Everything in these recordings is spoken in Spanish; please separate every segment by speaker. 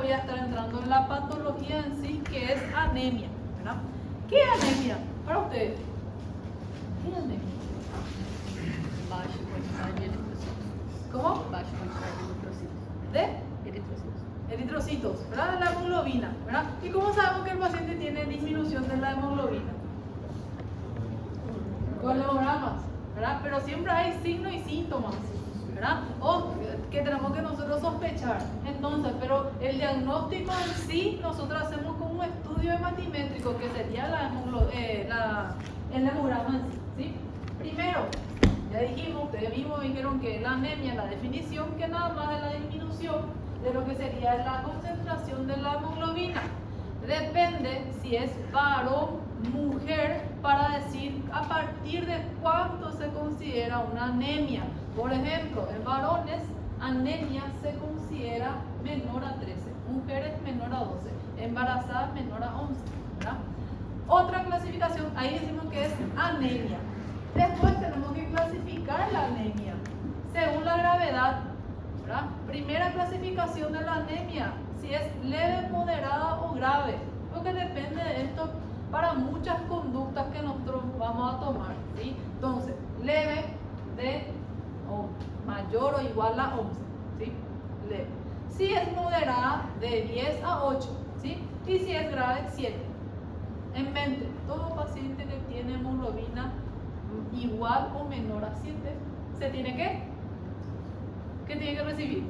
Speaker 1: voy a estar entrando en la patología en sí, que es anemia, ¿verdad? ¿Qué es anemia para ustedes? ¿Qué es anemia?
Speaker 2: Baixa quantidade de eritrocitos.
Speaker 1: ¿Cómo?
Speaker 2: Baixa quantidade de eritrocitos.
Speaker 1: De
Speaker 2: Eritrocitos.
Speaker 1: eritrocitos, ¿verdad? De la hemoglobina, ¿verdad? ¿Y cómo sabemos que el paciente tiene disminución de la hemoglobina? Con hemogramas, ¿verdad? Pero siempre hay signos y síntomas, ¿verdad? O que tenemos que nosotros sospechar. Entonces, pero el diagnóstico en sí, nosotros hacemos con un estudio hematimétrico, que sería el hemograma en sí, ¿sí? Primero, ya dijimos, ustedes mismos dijeron que la anemia, la definición, que nada más es la disminución de lo que sería la concentración de la hemoglobina. Depende si es varón, mujer, para decir a partir de cuánto se considera una anemia. Por ejemplo, en varones, anemia se considera menor a 13, mujeres menor a 12, embarazadas menor a 11, ¿verdad? Otra clasificación, ahí decimos que es anemia. Después tenemos que clasificar la anemia según la gravedad, ¿verdad? Primera clasificación de la anemia, si es leve, moderada o grave, porque depende de esto para muchas conductas que nosotros vamos a tomar, ¿sí? Entonces, leve de o mayor o igual a 11, ¿sí? Leve. Si es moderada, de 10 a 8, ¿sí? Y si es grave, 7. En mente, todo paciente que tiene hemoglobina igual o menor a 7, se tiene que ¿qué tiene que recibir?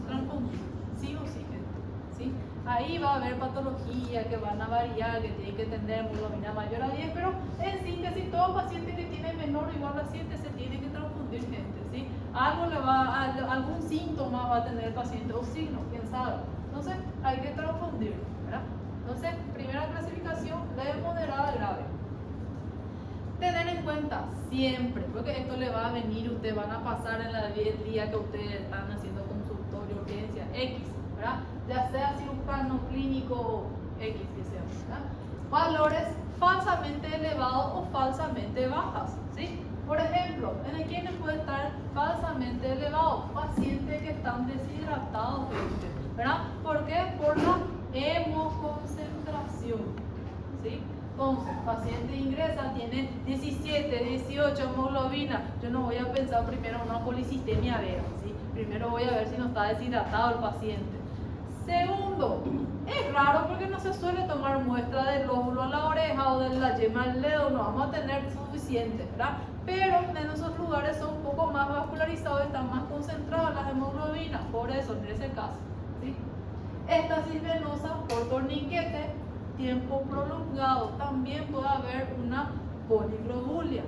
Speaker 1: Transfundir, sí o sí, ¿sí? Ahí va a haber patología que van a variar, que tiene que tener hemoglobina mayor a 10, pero en síntesis, todo paciente que tiene menor o igual a 7 se tiene que transfundir, gente, ¿sí? Algún síntoma va a tener el paciente o signo, quién sabe. Entonces, hay que transfundir, ¿verdad? Entonces, primera clasificación, leve, moderada, grave. Tener en cuenta siempre, porque esto le va a venir, ustedes van a pasar en el día que ustedes están haciendo consultorio, urgencia, X, ¿verdad? Ya sea cirujano, clínico, X que sea, ¿verdad? Valores falsamente elevados o falsamente bajas, ¿sí? Por ejemplo, ¿en quiénes puede estar falsamente elevado? Pacientes que están deshidratados, ¿verdad? ¿Por qué? Por la hemoconcentración, ¿sí? Entonces, paciente ingresa, tiene 17, 18 hemoglobina. Yo no voy a pensar primero en una policistemia vera, ¿sí? Primero voy a ver si no está deshidratado el paciente. Segundo, es raro porque no se suele tomar muestra del lóbulo a la oreja o de la yema del dedo, no vamos a tener suficiente, ¿verdad? Pero en esos lugares son un poco más vascularizados, están más concentradas las hemoglobinas, por eso en ese caso, ¿sí? Estasis venosa por torniquete, tiempo prolongado, también puede haber una poliglobulia.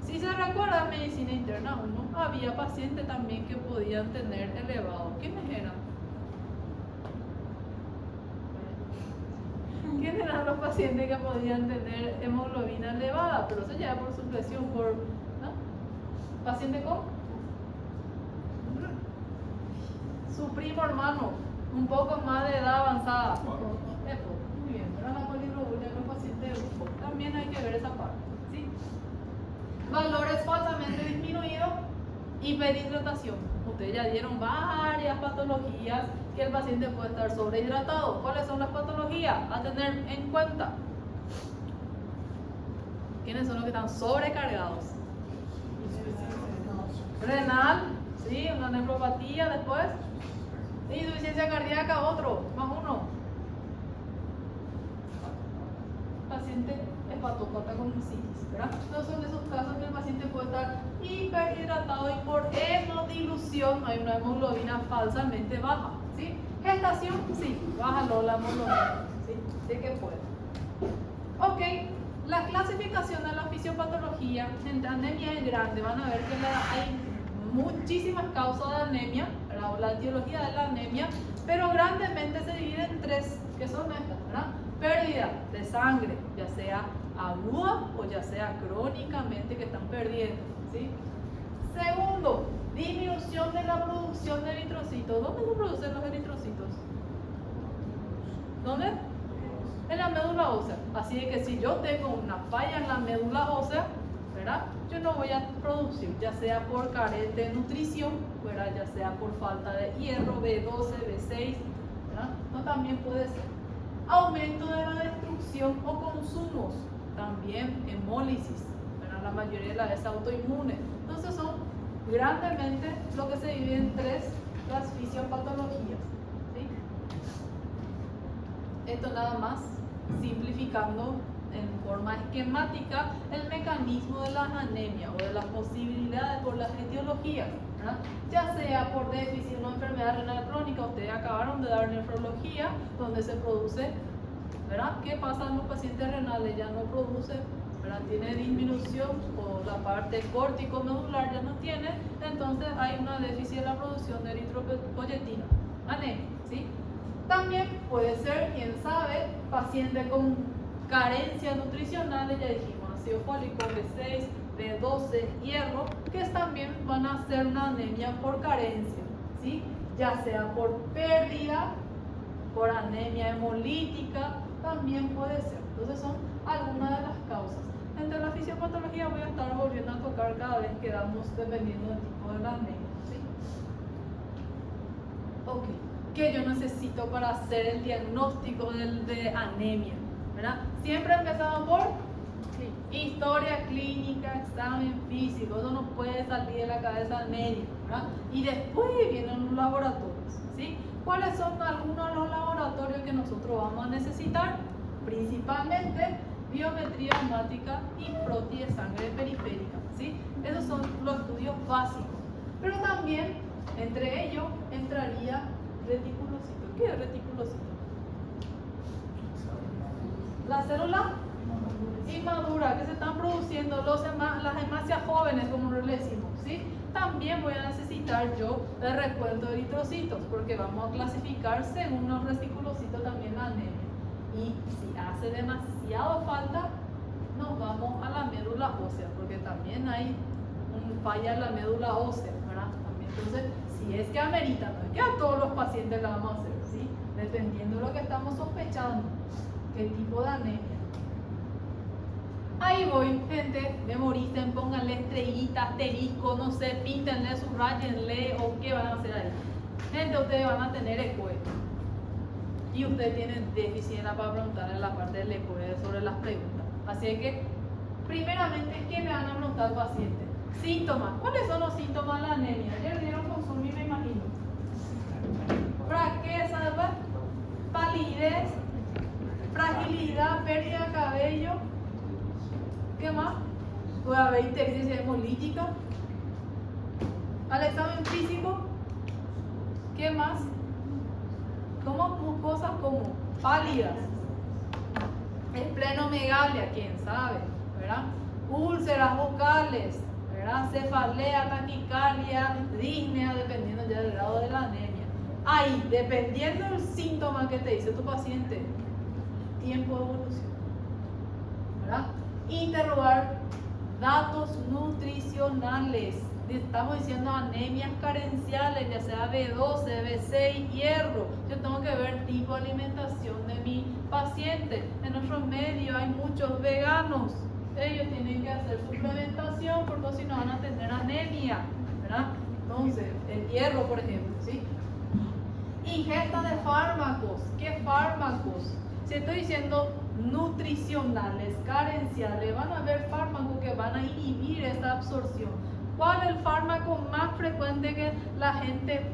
Speaker 1: Si se recuerda en medicina interna 1, había pacientes también que podían tener elevado. ¿Quiénes eran? ¿Quiénes eran los pacientes que podían tener hemoglobina elevada? Pero eso ya es por supresión, ¿no? ¿Paciente con? Su primo hermano, un poco más de edad avanzada. Muy bien, pero la poliglobulia en los pacientes de grupo. También hay que ver esa parte, ¿sí? Valores falsamente disminuidos, hiperhidratación. Ustedes ya dieron varias patologías que el paciente puede estar sobrehidratado. ¿Cuáles son las patologías a tener en cuenta? ¿Quiénes son los que están sobrecargados? Renal, ¿sí? Una nefropatía después. Insuficiencia cardíaca, otro, más uno. Paciente hepatópata con citis, ¿verdad? Entonces son esos casos que el paciente puede estar hiperhidratado y por hemodilución hay una hemoglobina falsamente baja, ¿sí? Gestación, sí, bájalo la hemoglobina, ¿sí? Sí que puede. Ok, la clasificación de la fisiopatología entre anemia es grande, van a ver que hay muchísimas causas de anemia, ¿verdad? O la etiología de la anemia, pero grandemente se divide en 3, que son estas, ¿verdad? Pérdida de sangre, ya sea aguda o ya sea crónicamente que están perdiendo, ¿sí? Segundo, disminución de la producción de eritrocitos. ¿Dónde se producen los eritrocitos? ¿Dónde? En la médula ósea. Así de que si yo tengo una falla en la médula ósea, ¿verdad? Yo no voy a producir, ya sea por carente de nutrición, ¿verdad? Ya sea por falta de hierro, B12, B6, ¿verdad? también puede ser. Aumento de la destrucción o consumos, también hemólisis, ¿verdad? La mayoría de las es autoinmune. Entonces son grandemente lo que se divide en las fisiopatologías, ¿sí? Esto nada más simplificando en forma esquemática el mecanismo de las anemias o de las posibilidades por las etiologías, ¿verdad? Ya sea por déficit o enfermedad renal crónica. Ustedes acabaron de dar nefrología, donde se produce, ¿verdad? ¿Qué pasa en los pacientes renales? Ya no produce, ¿verdad? Tiene disminución, o la parte córtico-medular ya no tiene, entonces hay una déficit en la producción de eritropoyetina, anemia, ¿sí? También puede ser, quién sabe, paciente con carencias nutricionales, ya dijimos, ácido fólico, B6, B12, hierro, que también van a ser una anemia por carencia, ¿sí? Ya sea por pérdida, por anemia hemolítica, también puede ser. Entonces son algunas de las causas. Entre la fisiopatología voy a estar volviendo a tocar cada vez que damos, dependiendo del tipo de la anemia, ¿sí? Ok. ¿Qué yo necesito para hacer el diagnóstico de anemia? ¿Verdad? Siempre empezamos por historia clínica, examen físico. Eso no puede salir de la cabeza al médico, ¿verdad? Y después vienen los laboratorios, ¿sí? ¿Cuáles son algunos de los laboratorios que nosotros vamos a necesitar? Principalmente biometría hemática y protis de sangre periférica, ¿sí? Esos son los estudios básicos. Pero también entre ellos entraría reticulocito. ¿Qué es reticulocito? La célula inmadura que se están produciendo las hemácias jóvenes, como le decimos, ¿sí? También voy a necesitar yo el recuento de eritrocitos, porque vamos a clasificar según los reticulocitos también la anemia. Y si hace demasiado falta, nos vamos a la médula ósea, porque también hay un falla en la médula ósea, ¿verdad? También. Entonces, si es que amerita, no es que a todos los pacientes la vamos a hacer, ¿sí? Dependiendo de lo que estamos sospechando, qué tipo de anemia. Ahí voy, gente, memoricen, pónganle estrellita, asterisco, no sé, píntenle, subrayenle o qué van a hacer ahí. Gente, ustedes van a tener ECOE. Y ustedes tienen déficit para preguntarle la parte del ECOE sobre las preguntas. Así que, primeramente, ¿qué le van a preguntar al paciente? Síntomas. ¿Cuáles son los síntomas de la anemia? Ya le dieron consumir, me imagino. Fraqueza, palidez, fragilidad, pérdida de cabello. ¿Qué más? Puede haber ictericia hemolítica. Al examen físico, ¿qué más? Como cosas como pálidas, esplenomegalia, quién sabe, ¿verdad? Úlceras vocales, ¿verdad? Cefalea, taquicardia, disnea, dependiendo ya del grado de la anemia. Ahí, dependiendo del síntoma que te dice tu paciente, tiempo de evolución, ¿verdad? Interrogar datos nutricionales. Estamos diciendo anemias carenciales, ya sea B12, B6, hierro. Yo tengo que ver tipo de alimentación de mi paciente. En nuestro medio hay muchos veganos. Ellos tienen que hacer suplementación porque si no van a tener anemia, ¿verdad? Entonces, el hierro, por ejemplo, ¿sí? Ingesta de fármacos. ¿Qué fármacos? Si estoy diciendo nutricionales, carenciales, van a haber fármacos que van a inhibir esta absorción. ¿Cuál es el fármaco más frecuente que la gente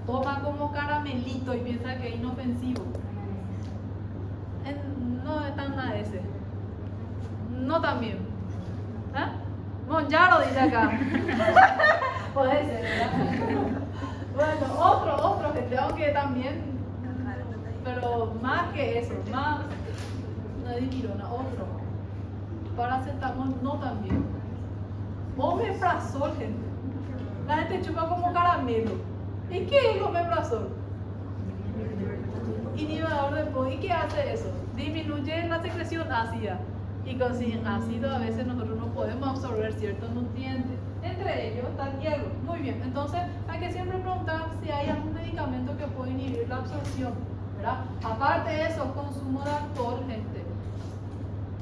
Speaker 1: toma como caramelito y piensa que es inofensivo? No es tan nada ese. No también. ¿Eh? Monjaro dice acá. Puede ser, ¿verdad? Bueno, otro que tengo que también, pero más que eso, más, no es dipirona, otro. Paracetamol no también. Omeprazol, gente. La gente chupa como caramelo. ¿Y qué es el omeprazol? Inhibidor de POI. ¿Y qué hace eso? Disminuye la secreción ácida. Y con sin ácido a veces nosotros no podemos absorber ciertos nutrientes. Entre ellos está el hierro. Muy bien, entonces hay que siempre preguntar si hay algún medicamento que puede inhibir la absorción, ¿verdad? Aparte de eso, consumo de alcohol, gente.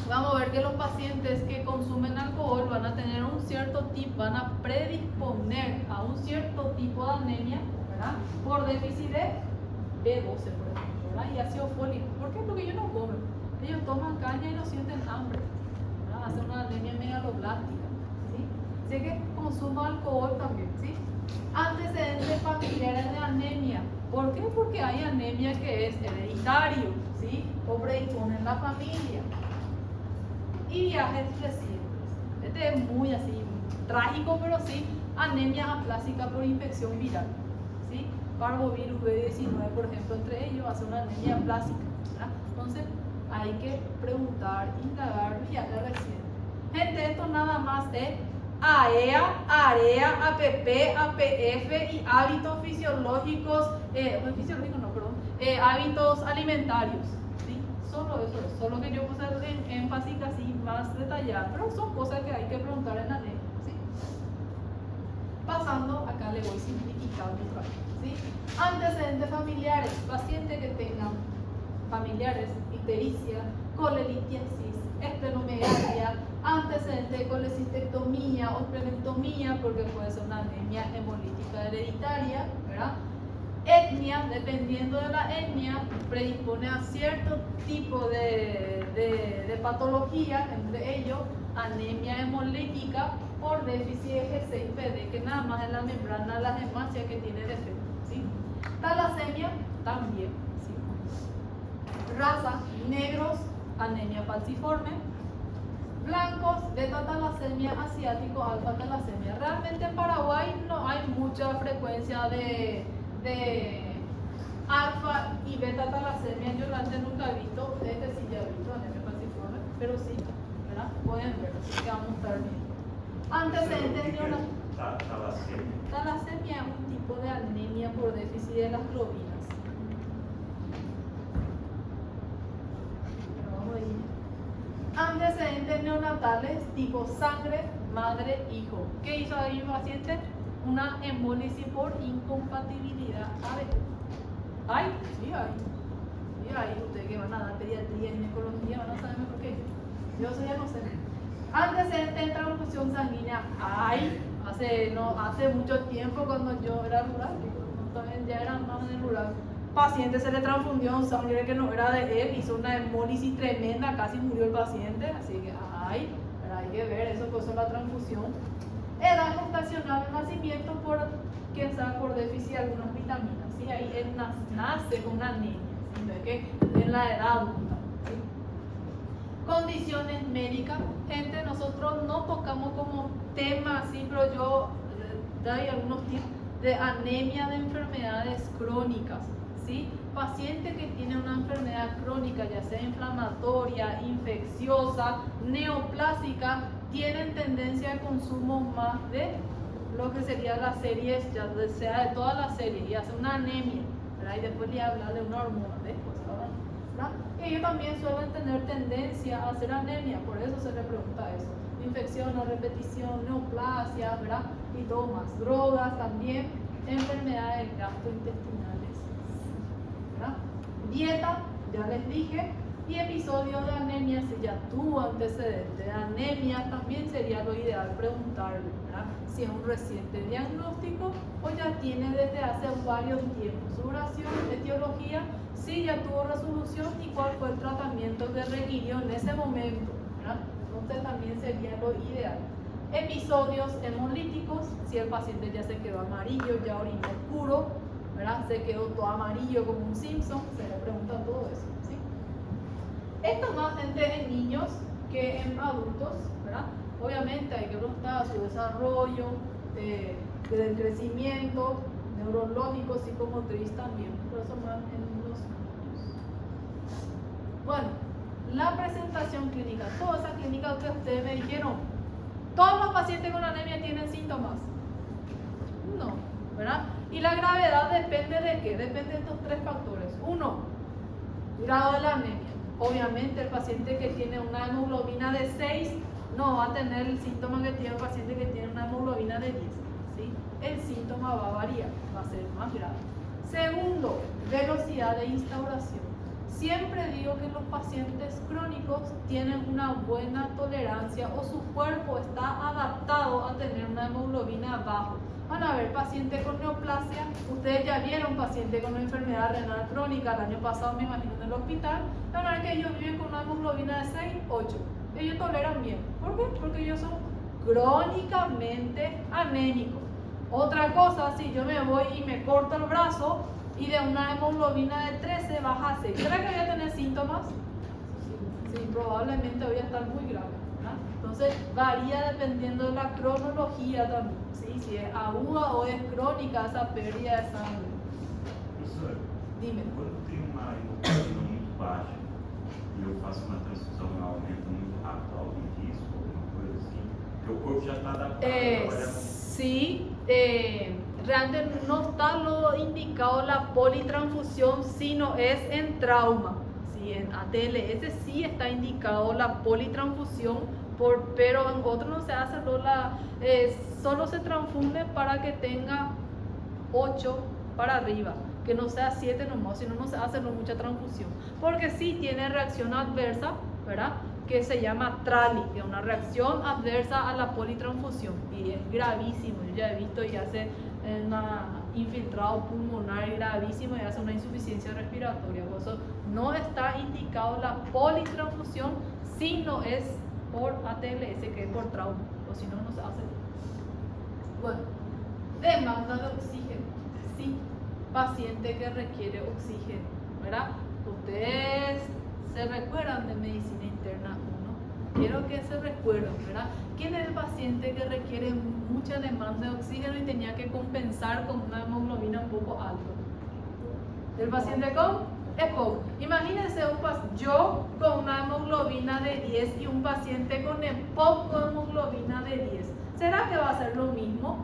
Speaker 1: Vamos a ver que los pacientes que consumen alcohol van a tener un cierto tipo, van a predisponer a un cierto tipo de anemia, ¿verdad? Por déficit de B12, por ejemplo, ¿verdad? y ácido fólico. ¿Por qué? Porque ellos no comen. Ellos toman caña y no sienten hambre. ¿Verdad? Hacen una anemia megaloblástica. ¿Sí? Así que consumo alcohol también. ¿Sí? Antecedentes familiares de anemia. ¿Por qué? Porque hay anemia que es hereditario, ¿sí? O predispone en la familia. Y viajes recientes. Este es muy así, trágico, pero sí, anemia aplásica por infección viral, ¿sí? Parvovirus B19, por ejemplo, entre ellos hace una anemia aplásica, ¿verdad? Entonces, hay que preguntar, indagar, viajes recientes. Gente, esto nada más es AEA, AREA, APP, APF y hábitos fisiológicos, hábitos alimentarios, ¿sí? Solo eso es, solo que yo puse en énfasis así más detallado, pero son cosas que hay que preguntar en la ley, ¿sí? Pasando, acá le voy simplificando otra vez, ¿sí? Antecedentes familiares, pacientes que tengan familiares, ictericia, colelitiasis, esplenomegalia, antecedente de colecistectomía o esplenectomía, porque puede ser una anemia hemolítica hereditaria, ¿verdad? Etnia, dependiendo de la etnia, predispone a cierto tipo de patología, entre ellos anemia hemolítica por déficit de G6PD, que nada más es la membrana de las hemácias que tiene defecto, ¿sí? Talasemia también, ¿sí? Raza, negros, anemia falciforme. Blancos, beta talasemia, asiático, alfa talasemia. Realmente en Paraguay no hay mucha frecuencia de alfa y beta talasemia. Yo antes nunca he visto, este sí ya he visto anemia falciforme, pero sí, ¿verdad? Pueden ver, así que vamos a estar bien. Antecedentes neonatales. Talasemia es un tipo de anemia por déficit de las globinas. Pero vamos a ir. Antecedentes neonatales tipo sangre, madre, hijo. ¿Qué hizo ahí el paciente? Una hemólisis por incompatibilidad. ¿Hay? Sí hay. Sí hay. Ustedes que van a dar pediatría y ginecología van a saber mejor que yo. Yo ya no sé. Antecedentes de transfusión sanguínea. Hay. Hace mucho tiempo cuando yo era rural, también ya era más de rural. Paciente se le transfundió un sangre que no era de él, hizo una hemólisis tremenda, casi murió el paciente, así que hay que ver eso, pues es la transfusión. Edad gestacional, nacimiento por déficit de algunas vitaminas, ¿sí? Ahí él nace con una anemia, ¿sí? Que en la edad adulta, ¿sí? Condiciones médicas, gente, nosotros no tocamos como tema así, pero yo doy algunos tips de anemia de enfermedades crónicas. ¿Sí? Paciente que tiene una enfermedad crónica, ya sea inflamatoria, infecciosa, neoplásica, tienen tendencia de consumo más de lo que serían las series, ya sea de todas las series, y hace una anemia, ¿verdad? Y después le habla de una hormona, ¿verdad? Ellos también suelen tener tendencia a hacer anemia, por eso se le pregunta eso. Infección a repetición, neoplasia, ¿verdad? Y todo más. Drogas también, enfermedades gastrointestinales. Dieta, ya les dije, y episodios de anemia, si ya tuvo antecedentes de anemia, también sería lo ideal preguntarle, ¿verdad? Si es un reciente diagnóstico o ya tiene desde hace varios tiempos. Su duración, etiología, si ya tuvo resolución y cuál fue el tratamiento que requirió en ese momento, ¿verdad? Entonces también sería lo ideal. Episodios hemolíticos, si el paciente ya se quedó amarillo, ya orinó oscuro, ¿verdad? Se quedó todo amarillo como un Simpson, se le pregunta todo eso, ¿sí? Esto más en niños que en adultos, ¿verdad? Obviamente hay que preguntar su desarrollo, del crecimiento, neurológico, psicomotriz también, pero eso más en los niños. Bueno, la presentación clínica, toda esa clínica que ustedes me dijeron, ¿todos los pacientes con anemia tienen síntomas? No, ¿verdad? Y la gravedad depende de qué, depende de estos tres factores. Uno, grado de la anemia. Obviamente el paciente que tiene una hemoglobina de 6 no va a tener el síntoma que tiene el paciente que tiene una hemoglobina de 10, ¿sí? El síntoma va a variar, va a ser más grave. Segundo, velocidad de instauración. Siempre digo que los pacientes crónicos tienen una buena tolerancia o su cuerpo está adaptado a tener una hemoglobina baja. Van a ver pacientes con neoplasia. Ustedes ya vieron pacientes con una enfermedad renal crónica el año pasado, me imagino, en el hospital. Van a ver que ellos viven con una hemoglobina de 6, 8. Ellos toleran bien. ¿Por qué? Porque ellos son crónicamente anémicos. Otra cosa, si yo me voy y me corto el brazo y de una hemoglobina de 13 baja a 6, ¿será que voy a tener síntomas? Sí, probablemente voy a estar muy grave. Entonces varía dependiendo de la cronología también, ¿sí? Si es aguda o es crónica esa pérdida de sangre.
Speaker 3: Professor,
Speaker 1: Dime.
Speaker 3: quando tem uma hemoglobina muito baixa e eu faço uma transfusão e aumenta muito rápido, algum risco, alguma coisa assim, porque o corpo já está adaptado a trabalhar com...
Speaker 1: Sí, realmente no está lo indicado la politransfusión, sino es en trauma. Sí, en ATLS sí está indicado la politransfusión, pero en otros no se hace, solo se transfunde para que tenga 8 para arriba, que no sea 7 nomás, si no, no se hace mucha transfusión. Porque sí tiene reacción adversa, ¿verdad? Que se llama TRALI, que es una reacción adversa a la politransfusión y es gravísimo. Yo ya he visto y hace un infiltrado pulmonar gravísimo y hace una insuficiencia respiratoria. Por eso no está indicado la politransfusión si no es por ATLS, que es por trauma, o si no, no se hace. Bueno, demanda de oxígeno. Sí, paciente que requiere oxígeno, ¿verdad? Ustedes se recuerdan de medicina interna 1. Quiero que se recuerden, ¿verdad? ¿Quién es el paciente que requiere mucha demanda de oxígeno y tenía que compensar con una hemoglobina un poco alta? ¿El paciente con EPOC? Imagínense yo con una hemoglobina de 10 y un paciente con EPOC con hemoglobina de 10. ¿Será que va a ser lo mismo?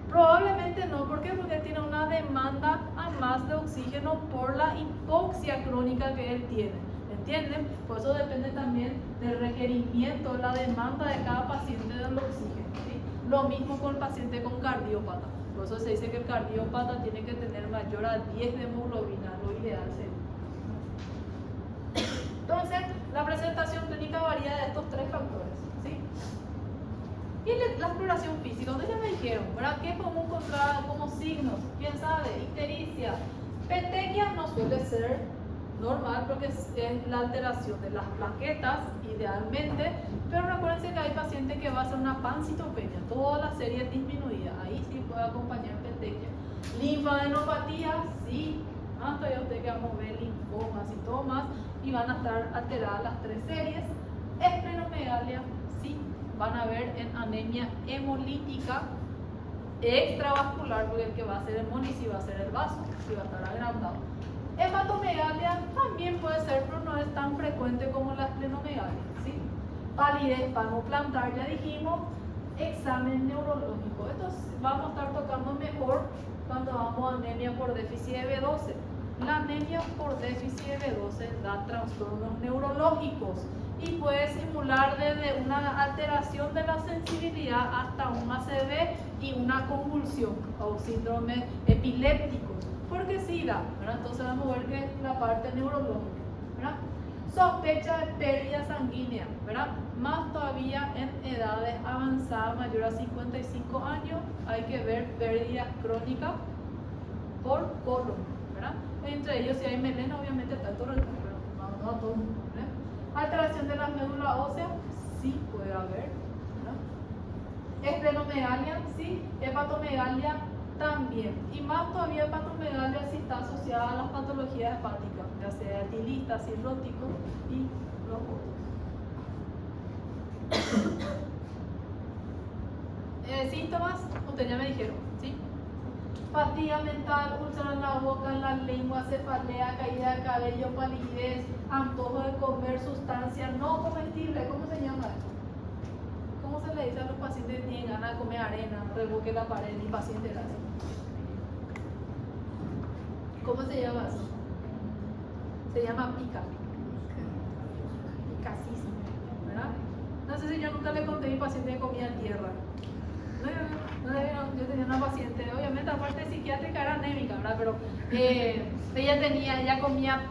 Speaker 1: Probablemente no. ¿Por qué? Porque tiene una demanda a más de oxígeno por la hipoxia crónica que él tiene. ¿Entienden? Por eso depende también del requerimiento, la demanda de cada paciente del oxígeno, ¿sí? Lo mismo con el paciente con cardiópata. Por eso se dice que el cardiópata tiene que tener mayor a 10 de hemoglobina, lo ideal sería. Entonces, la presentación clínica varía de estos 3 factores, ¿sí? Y la exploración física, donde ya me dijeron, ¿verdad? ¿Qué podemos encontrar como signos? ¿Quién sabe? Ictericia. Petequia no suele ser normal porque es la alteración de las plaquetas, idealmente, pero recuérdense que hay pacientes que va a hacer una pancitopenia, toda la serie es disminuida, ahí sí puede acompañar petequia. Linfadenopatía, sí, hasta ya usted que vamos a ver linfomas y todo más, y van a estar alteradas las 3 series. Esplenomegalia, sí, van a ver en anemia hemolítica extravascular, porque el que va a ser hemólisis va a ser el vaso, y va a estar agrandado. Hepatomegalia también puede ser, pero no es tan frecuente como la esplenomegalia, ¿sí? Palidez palmoplantar, ya dijimos. Examen neurológico. Esto vamos a estar tocando mejor cuando vamos a anemia por déficit de B12. La anemia por déficit de B12 da trastornos neurológicos y puede simular desde una alteración de la sensibilidad hasta un ACV y una convulsión o síndrome epiléptico. Porque sí da, ¿verdad? Entonces vamos a ver que es la parte neurológica, ¿verdad? Sospecha de pérdida sanguínea, ¿verdad? Más todavía en edades avanzadas, mayor a 55 años, hay que ver pérdidas crónicas por colon, ¿verdad? Entre ellos, si hay melena, obviamente está todo el mundo, pero no a todo el mundo, ¿verdad? Alteración de la médula ósea, sí puede haber, ¿verdad? Esplenomegalia, sí. Hepatomegalia, también. Y más todavía hepatomegalia si está asociada a las patologías hepáticas, ya sea etilista, cirrótico y los otros. Síntomas, ustedes ya me dijeron, ¿sí? Fatiga mental, úlcera en la boca, en la lengua, cefalea, caída de cabello, palidez, antojo de comer sustancias no comestibles. ¿Cómo se llama esto? ¿Cómo se le dice a los pacientes que tienen ganas de comer arena, revoque la pared y paciente era así? ¿Cómo se llama eso? Se llama pica. Picasísimo, ¿verdad? No sé si yo nunca le conté a mi paciente que comía tierra. Yo tenía una paciente, obviamente aparte de psiquiátrica era anémica, ¿verdad? Pero ella comía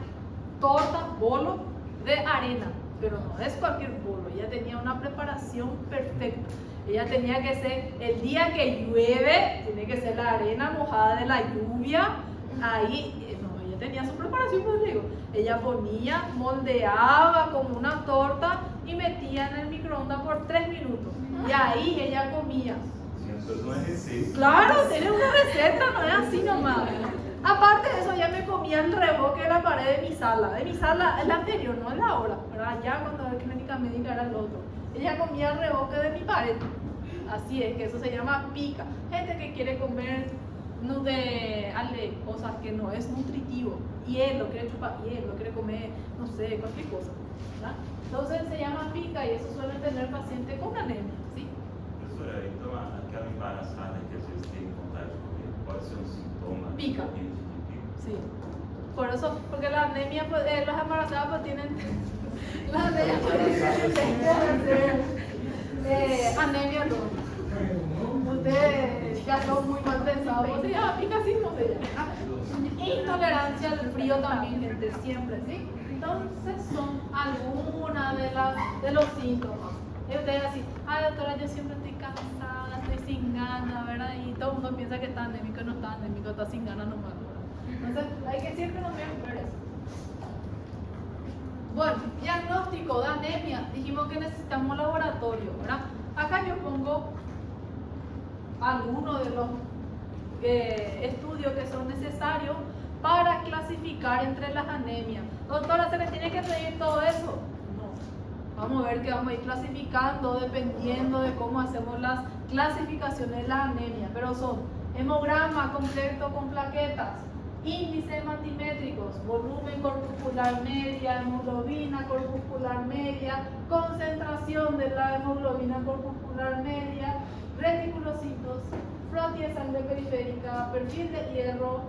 Speaker 1: tortas, bolos de arena. pero no es cualquier polvo, ella tenía una preparación perfecta. Ella tenía que ser, el día que llueve, tiene que ser la arena mojada de la lluvia, ahí, no, ella tenía su preparación, pues digo, ella ponía, moldeaba como una torta y metía en el microondas por 3 minutos, y ahí ella comía.
Speaker 3: Sí, entonces no es receta.
Speaker 1: Claro, tiene una receta, no es así nomás. Aparte de eso, ya me comía el reboque de la pared de mi sala, el anterior, no el de ahora, ¿verdad? Ya cuando era clínica médica era el otro. Ella comía el reboque de mi pared. Así es, que eso se llama pica. Gente que quiere comer cosas que no es nutritivo. Hielo, quiere chupar hielo, quiere comer, no sé, cualquier cosa, ¿verdad? Entonces se llama pica y eso suele tener pacientes con anemia, ¿sí?
Speaker 3: Professora, então aquela embaraçada que às vezes tem vontade de comer, pode ser um sintoma
Speaker 1: Pica.
Speaker 3: de pica?
Speaker 1: Sí. Por eso, porque la anemia, pues, las embarazadas pues tienen, las anemias anemia no. Ustedes ya son muy mal pensados, pues, sí, pica sí, no sé ya. Intolerancia al frío también, gente, siempre, ¿sí? Entonces son algunas de los síntomas. Y ustedes así, doctora, yo siempre estoy cansada, estoy sin ganas, ¿verdad? Y todo el mundo piensa que está anémico y no está anémico, está sin ganas nomás, ¿verdad? Entonces hay que siempre no ver eso. Bueno, diagnóstico de anemia. Dijimos que necesitamos laboratorio, ¿verdad? Acá yo pongo algunos de los estudios que son necesarios para clasificar entre las anemias. Doctora, ¿se le tiene que pedir todo eso? No. Vamos a ver que vamos a ir clasificando dependiendo de cómo hacemos las clasificaciones de la anemia. Pero son hemograma completo con plaquetas, índices matimétricos, volumen corpuscular media, hemoglobina corpuscular media, concentración de la hemoglobina corpuscular media, reticulocitos, frotis de sangre periférica, perfil de hierro,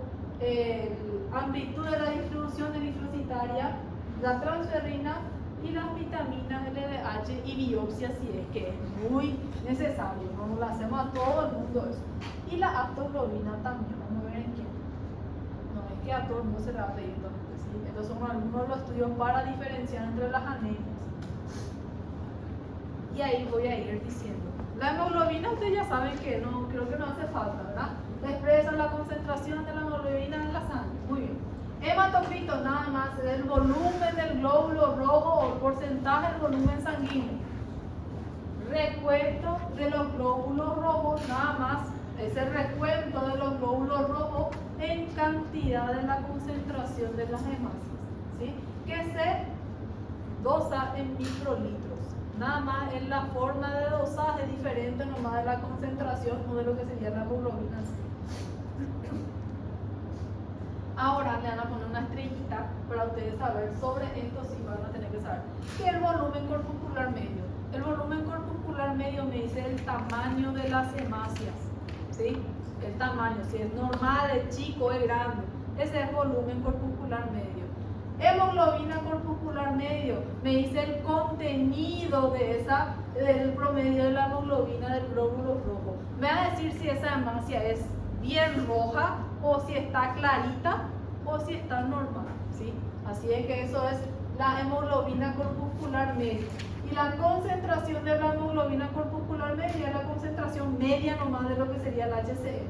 Speaker 1: amplitud de la distribución eritrocitaria, la transferrina y las vitaminas LDH y biopsia si es que es muy necesario. No lo hacemos a todo el mundo eso. Y la aptoglobina también, vamos a ver en quién. No es que a todo el mundo se le va a pedir todo, ¿sí? Estos son algunos de los estudios para diferenciar entre las anemias. Y ahí voy a ir diciendo. La hemoglobina, ustedes ya saben que no, creo que no hace falta, ¿verdad? Expresa la concentración de la hemoglobina en la sangre. Muy bien. Hematocrito, nada más, es el volumen del glóbulo rojo o el porcentaje del volumen sanguíneo. Recuento de los glóbulos rojos, nada más, es el recuento de los glóbulos rojos en cantidad de la concentración de las hemácias, ¿sí? Que se dosa en microlitros. Nada más es la forma de dosaje diferente nomás de la concentración o de lo que sería la hemoglobina. Ahora le van a poner una estrellita para ustedes saber sobre esto, sí van a tener que saber. ¿Qué es el volumen corpuscular medio? El volumen corpuscular medio me dice el tamaño de las hemácias, ¿sí? El tamaño, si es normal, es chico, es grande. Ese es volumen corpuscular medio. Hemoglobina corpuscular medio me dice el contenido del promedio de la hemoglobina del glóbulo rojo. Me va a decir si esa hemácia es bien roja o si está clarita o si está normal, ¿sí? Así es que eso es la hemoglobina corpuscular media. Y la concentración de la hemoglobina corpuscular media es la concentración media nomás de lo que sería el HCl.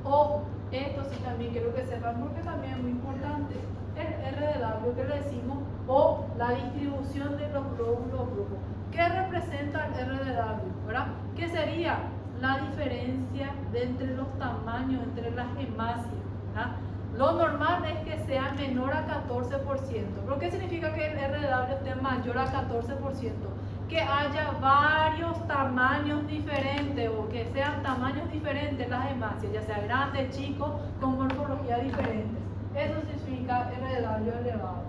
Speaker 1: Ojo, esto sí también quiero que sepan porque también es muy importante. El R de W que le decimos o la distribución de los glóbulos rojos. ¿Qué representa el R de W? ¿Verdad? ¿Qué sería? La diferencia entre los tamaños, entre las hemácias. ¿Verdad? Lo normal es que sea menor a 14%. ¿Pero qué significa que el R de W esté mayor a 14%? Que haya varios tamaños diferentes o que sean tamaños diferentes las hemácias, ya sea grandes, chicos, con morfología diferentes. Eso significa R de W elevado.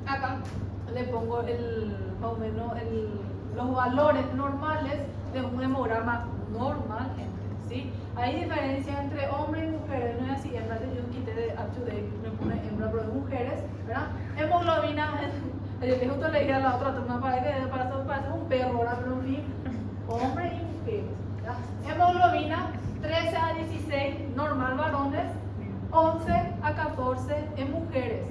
Speaker 1: Acá le pongo más o menos los valores normales de un hemograma normal, gente, ¿sí? Hay diferencia entre hombres y mujeres, no es así, en realidad yo quité de up to date, me pone hembra, pero de mujeres, ¿verdad? Hemoglobina, yo justo le dije a la otra toma para un perro, ¿verdad? Pero en fin, hombres y mujeres, ¿verdad? Hemoglobina 13 a 16, normal varones, 11 a 14 en mujeres.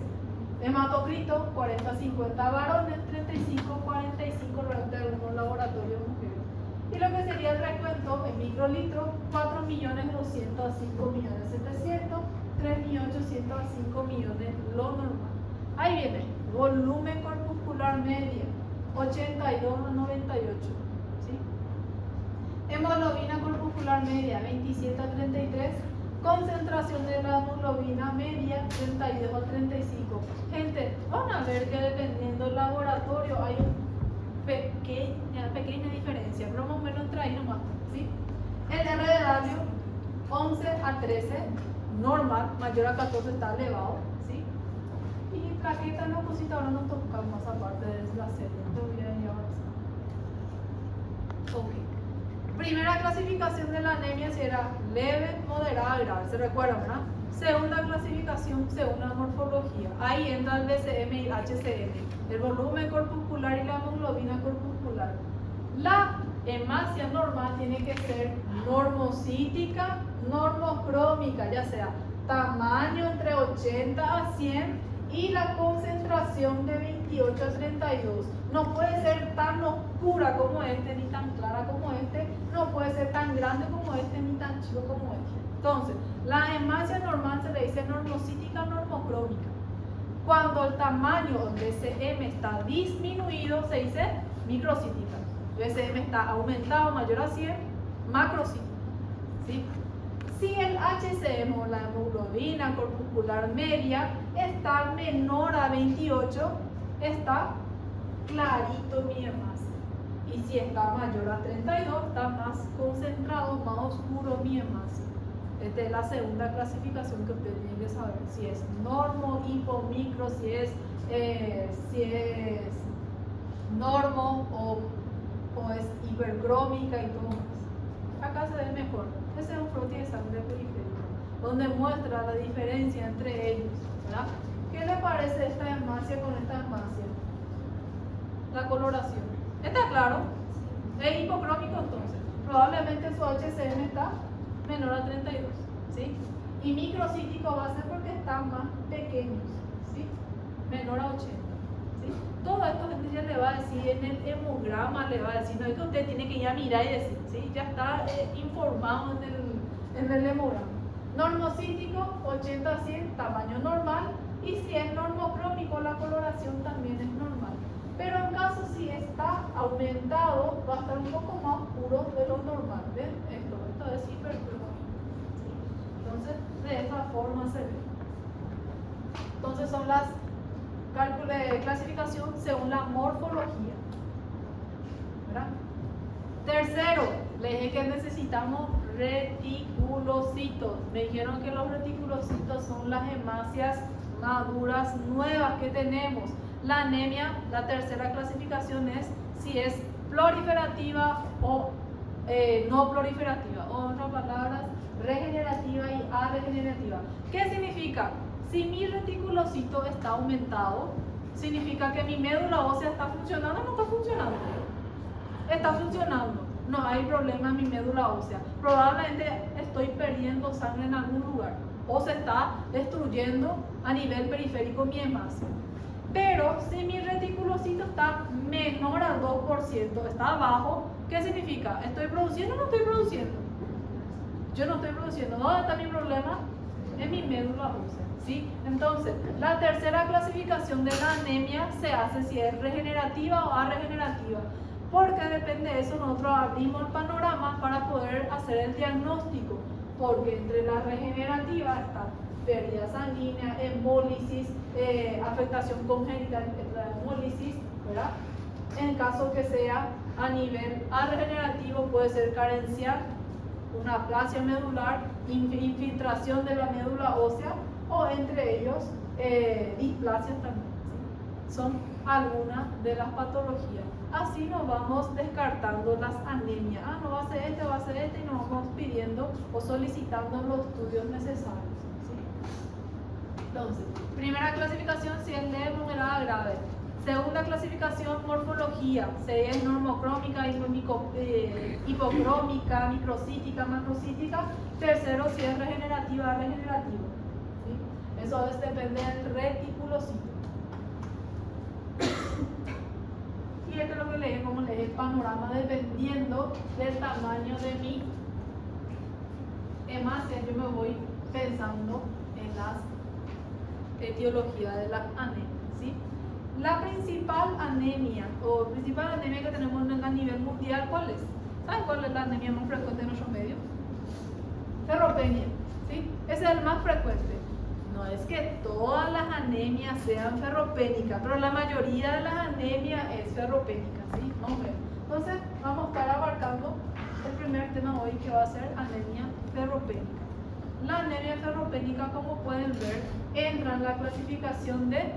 Speaker 1: Hematocrito, 40-50 varones, 35-45 durante algunos laboratorios mujeres. Y lo que sería el recuento en microlitros, 4.205.700.000, 3.800.000 a 5 millones lo normal. Ahí viene, volumen corpuscular media, 82 a 98. ¿Sí? Hemoglobina corpuscular media, 27 a 33. Concentración de la hemoglobina media, 32 a 35. Gente, van a ver que dependiendo del laboratorio hay una pequeña diferencia, pero más o menos entre ahí nomás. ¿Sí? El R de radio, 11 a 13, normal, mayor a 14 está elevado. ¿Sí? Y plaqueta, no, cosita, ahora no tocamos más aparte de la serie. Te voy a ir avanzando. Ok. Primera clasificación de la anemia será leve, moderada, grave. ¿Se recuerdan, verdad? Segunda clasificación según la morfología. Ahí entra el BCM y el HCM. El volumen corpuscular y la hemoglobina corpuscular. La hematía normal tiene que ser normocítica, normocrómica, ya sea tamaño entre 80 a 100 y la concentración de 28 a 32. No puede ser tan oscura como este, ni tan clara como este, no puede ser tan grande como este, ni tan chico como este. Entonces, la hematía normal se le dice normocítica, normocrómica. Cuando el tamaño del BCM está disminuido, se dice microcítica. El BCM está aumentado, mayor a 100, macrocítica. ¿Sí? Si el HCM o la hemoglobina corpuscular media está menor a 28, está clarito mi hematía. Y si está mayor a 32, está más concentrado, más oscuro mi hematía. Esta es la segunda clasificación que ustedes tienen que saber. Si es normo, hipo, micro, si es normo o es hipercrómica y todo más. Acá se ve mejor. Ese es un frotis de sangre periférico, donde muestra la diferencia entre ellos, ¿verdad? ¿Qué le parece esta hematía con esta hematía? La coloración. ¿Está claro? Es hipocrómico entonces. Probablemente su HCM está menor a 32, ¿sí? Y microcítico va a ser porque están más pequeños, ¿sí? Menor a 80, ¿sí? Todo esto gente ya le va a decir en el hemograma, le va a decir, no es que usted tiene que ir a mirar y decir, ¿sí? Ya está informado en el hemograma. Normocítico, 80 a 100, tamaño normal, y si es normocrómico, la coloración también es normal. Pero en caso si está aumentado, va a estar un poco más oscuro de lo normal. ¿Ven? Esto es hipercrómico. ¿Sí? Entonces, de esa forma se ve. Entonces son las cálculos de clasificación según la morfología. ¿Verdad? Tercero, les dije que necesitamos reticulocitos. Me dijeron que los reticulocitos son las hemácias maduras nuevas que tenemos. La anemia, la tercera clasificación es si es proliferativa o no proliferativa, o en otras palabras, regenerativa y arregenerativa. ¿Qué significa? Si mi reticulocito está aumentado, significa que mi médula ósea está funcionando o no está funcionando. Está funcionando, no hay problema en mi médula ósea. Probablemente estoy perdiendo sangre en algún lugar o se está destruyendo a nivel periférico mi hemácia. Pero si mi reticulocito está menor al 2%, está abajo, ¿qué significa? ¿Estoy produciendo o no estoy produciendo? Yo no estoy produciendo. ¿Dónde está mi problema? En mi médula ósea, ¿sí? Entonces, la tercera clasificación de la anemia se hace si es regenerativa o arregenerativa. Porque depende de eso, nosotros abrimos el panorama para poder hacer el diagnóstico. Porque entre la regenerativa está pérdida sanguínea, hemólisis, afectación congénita de la hemólisis, ¿verdad? En caso que sea a nivel regenerativo, puede ser carencia, una aplasia medular, infiltración de la médula ósea o entre ellos displasias también, ¿sí? Son algunas de las patologías. Así nos vamos descartando las anemias. No va a ser este, va a ser este, y nos vamos pidiendo o solicitando los estudios necesarios. Entonces, primera clasificación si es leve, moderada, grave. Segunda clasificación, morfología. Si es normocrómica, hipocrómica, microcítica, macrocítica. Tercero, si es regenerativa, regenerativa. ¿Sí? Eso depende del reticulocito. panorama dependiendo del tamaño de mi hemácia. Yo me voy pensando en las etiologías de la anemia, ¿sí? La principal anemia que tenemos a nivel mundial, ¿cuál es? ¿Saben cuál es la anemia más frecuente en nuestro medio? Ferropenia, ¿sí? Ese es el más frecuente. No es que todas las anemias sean ferropénicas, pero la mayoría de las anemias es ferropénica, ¿sí? Vamos a ver. Entonces, vamos a estar abarcando el primer tema hoy, que va a ser anemia ferropénica. La anemia ferropénica, como pueden ver, entra en la clasificación de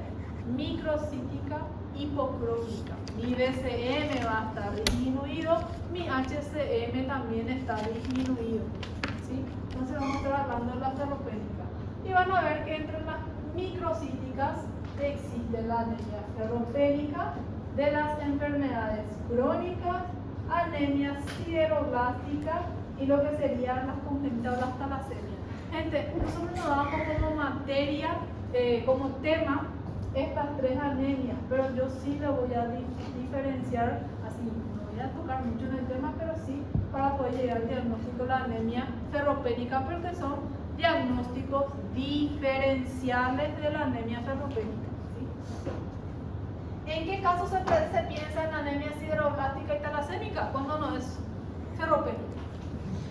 Speaker 1: microcítica hipocrónica. Mi BCM va a estar disminuido, mi HCM también está disminuido, ¿sí? Entonces vamos a estar hablando de la ferropénica. Y van a ver que entre las microcíticas existe la anemia ferropénica, de las enfermedades crónicas, anemia sideroblástica y lo que serían las congénitas o las talasemias. Gente, nosotros nos damos como materia, como tema, estas tres anemias, pero yo sí lo voy a diferenciar así. No voy a tocar mucho en el tema, pero sí para poder llegar al diagnóstico de la anemia ferropénica, porque son diagnósticos diferenciales de la anemia ferropénica, ¿sí? ¿En qué caso se piensa en anemia sideroblástica y talasémica? Cuando no es ferropénica.